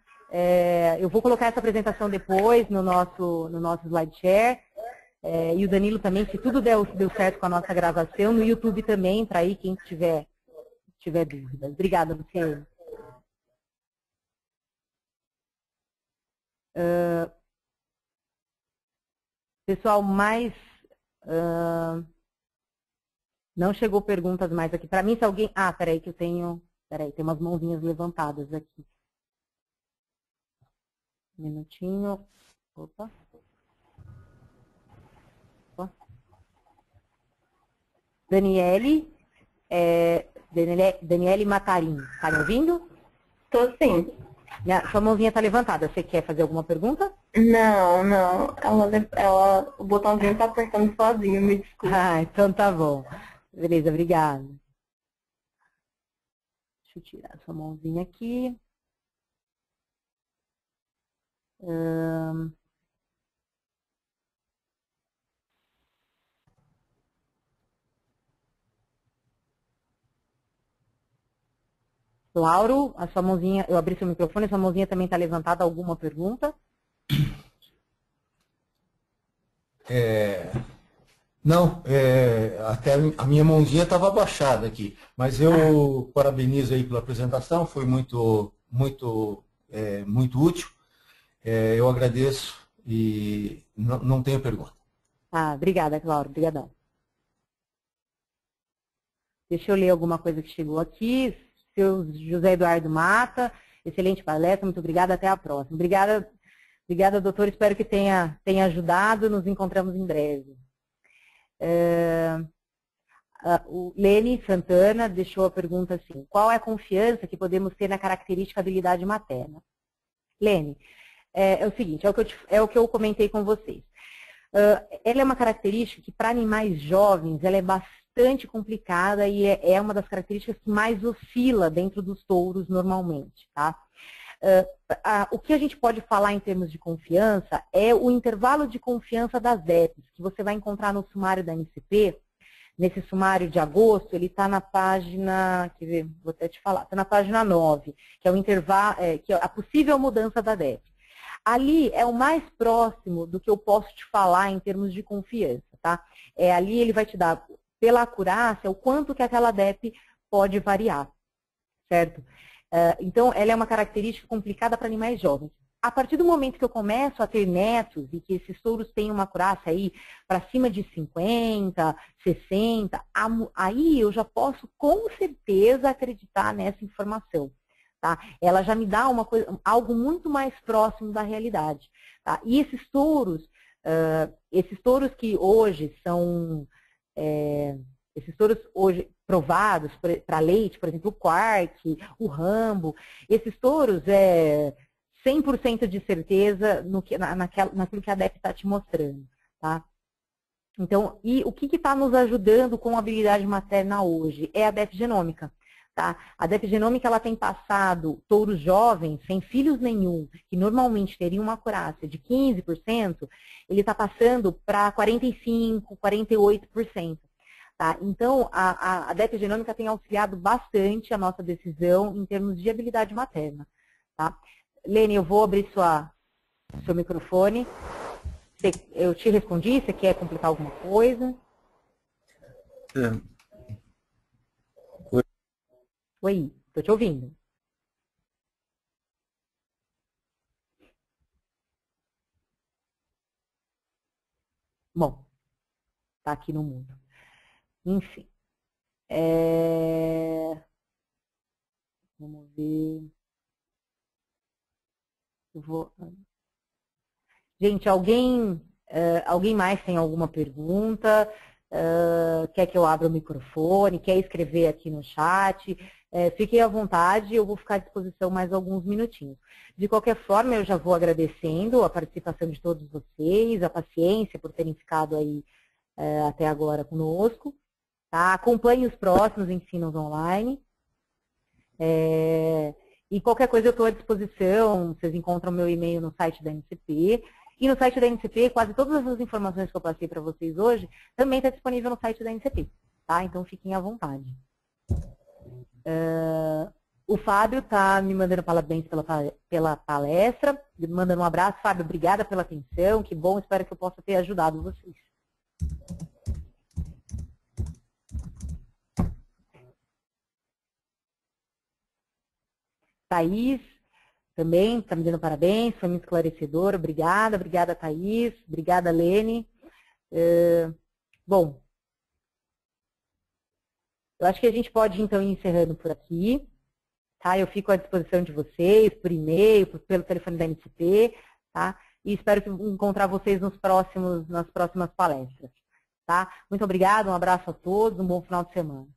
Eu vou colocar essa apresentação depois no nosso SlideShare. E o Danilo também, se tudo deu certo com a nossa gravação, no YouTube também, para aí quem tiver dúvidas. Obrigada, Luciene. Pessoal, não chegou perguntas mais aqui. Para mim, se alguém... peraí que eu tenho... Peraí, tem umas mãozinhas levantadas aqui. Um minutinho. Opa. Daniele Matarim, tá me ouvindo? Tô sim. Sua mãozinha tá levantada, você quer fazer alguma pergunta? Não. O botãozinho tá apertando sozinho, me desculpa. Então tá bom. Beleza, obrigada. Deixa eu tirar sua mãozinha aqui. Lauro, a sua mãozinha, eu abri seu microfone, a sua mãozinha também está levantada. Alguma pergunta? Não, até a minha mãozinha estava abaixada aqui, mas eu parabenizo aí pela apresentação, foi muito útil. Eu agradeço e não tenho pergunta. Obrigada, Cláudio. Obrigadão. Deixa eu ler alguma coisa que chegou aqui. Seu José Eduardo Mata, excelente palestra, muito obrigada, até a próxima. Obrigada, doutor, espero que tenha ajudado, nos encontramos em breve. O Lene Santana deixou a pergunta assim: qual é a confiança que podemos ter na característica habilidade materna? Lene, é o seguinte, é o que eu comentei com vocês. Ela é uma característica que para animais jovens ela é bastante complicada e é uma das características que mais oscila dentro dos touros normalmente, tá? O que a gente pode falar em termos de confiança é o intervalo de confiança das DEPs, que você vai encontrar no sumário da NCP. Nesse sumário de agosto, ele está na página, quer ver, vou até te falar, está na página 9, que é o intervalo, que é a possível mudança da DEP. Ali é o mais próximo do que eu posso te falar em termos de confiança, tá? Ali ele vai te dar, pela acurácia, o quanto que aquela DEP pode variar, certo? Então, ela é uma característica complicada para animais jovens. A partir do momento que eu começo a ter netos e que esses touros têm uma acurácia aí para cima de 50, 60, aí eu já posso com certeza acreditar nessa informação. Tá? Ela já me dá algo muito mais próximo da realidade. Tá? E esses touros que hoje são... esses touros hoje provados para leite, por exemplo, o Quark, o Rambo, esses touros 100% de certeza naquilo que a DEP está te mostrando. Tá? Então, e o que está nos ajudando com a habilidade materna hoje? É a DEP genômica. Tá? A DEP genômica ela tem passado touros jovens, sem filhos nenhum, que normalmente teriam uma acurácia de 15%, ele está passando para 45%, 48%. Tá? Então, a DEP genômica tem auxiliado bastante a nossa decisão em termos de habilidade materna. Tá? Lene, eu vou abrir seu microfone. Eu te respondi, você quer completar alguma coisa? Oi, estou te ouvindo. Bom, está aqui no mundo. Enfim. Vamos ver. Gente, alguém mais tem alguma pergunta? Quer que eu abra o microfone? Quer escrever aqui no chat? Fiquem à vontade, eu vou ficar à disposição mais alguns minutinhos. De qualquer forma, eu já vou agradecendo a participação de todos vocês, a paciência por terem ficado aí até agora conosco. Tá? Acompanhe os próximos ensinos online. E qualquer coisa eu estou à disposição, vocês encontram meu e-mail no site da NCP. E no site da NCP, quase todas as informações que eu passei para vocês hoje, também está disponível no site da NCP. Tá? Então fiquem à vontade. O Fábio está me mandando parabéns pela palestra, me mandando um abraço. Fábio, obrigada pela atenção, que bom, espero que eu possa ter ajudado vocês. Thaís também está me dando parabéns, foi muito esclarecedor, obrigada Thaís, obrigada Lene. Bom, eu acho que a gente pode então ir encerrando por aqui, tá? Eu fico à disposição de vocês, por e-mail, pelo telefone da NCP, tá? E espero encontrar vocês nas próximas palestras, tá? Muito obrigada, um abraço a todos, um bom final de semana.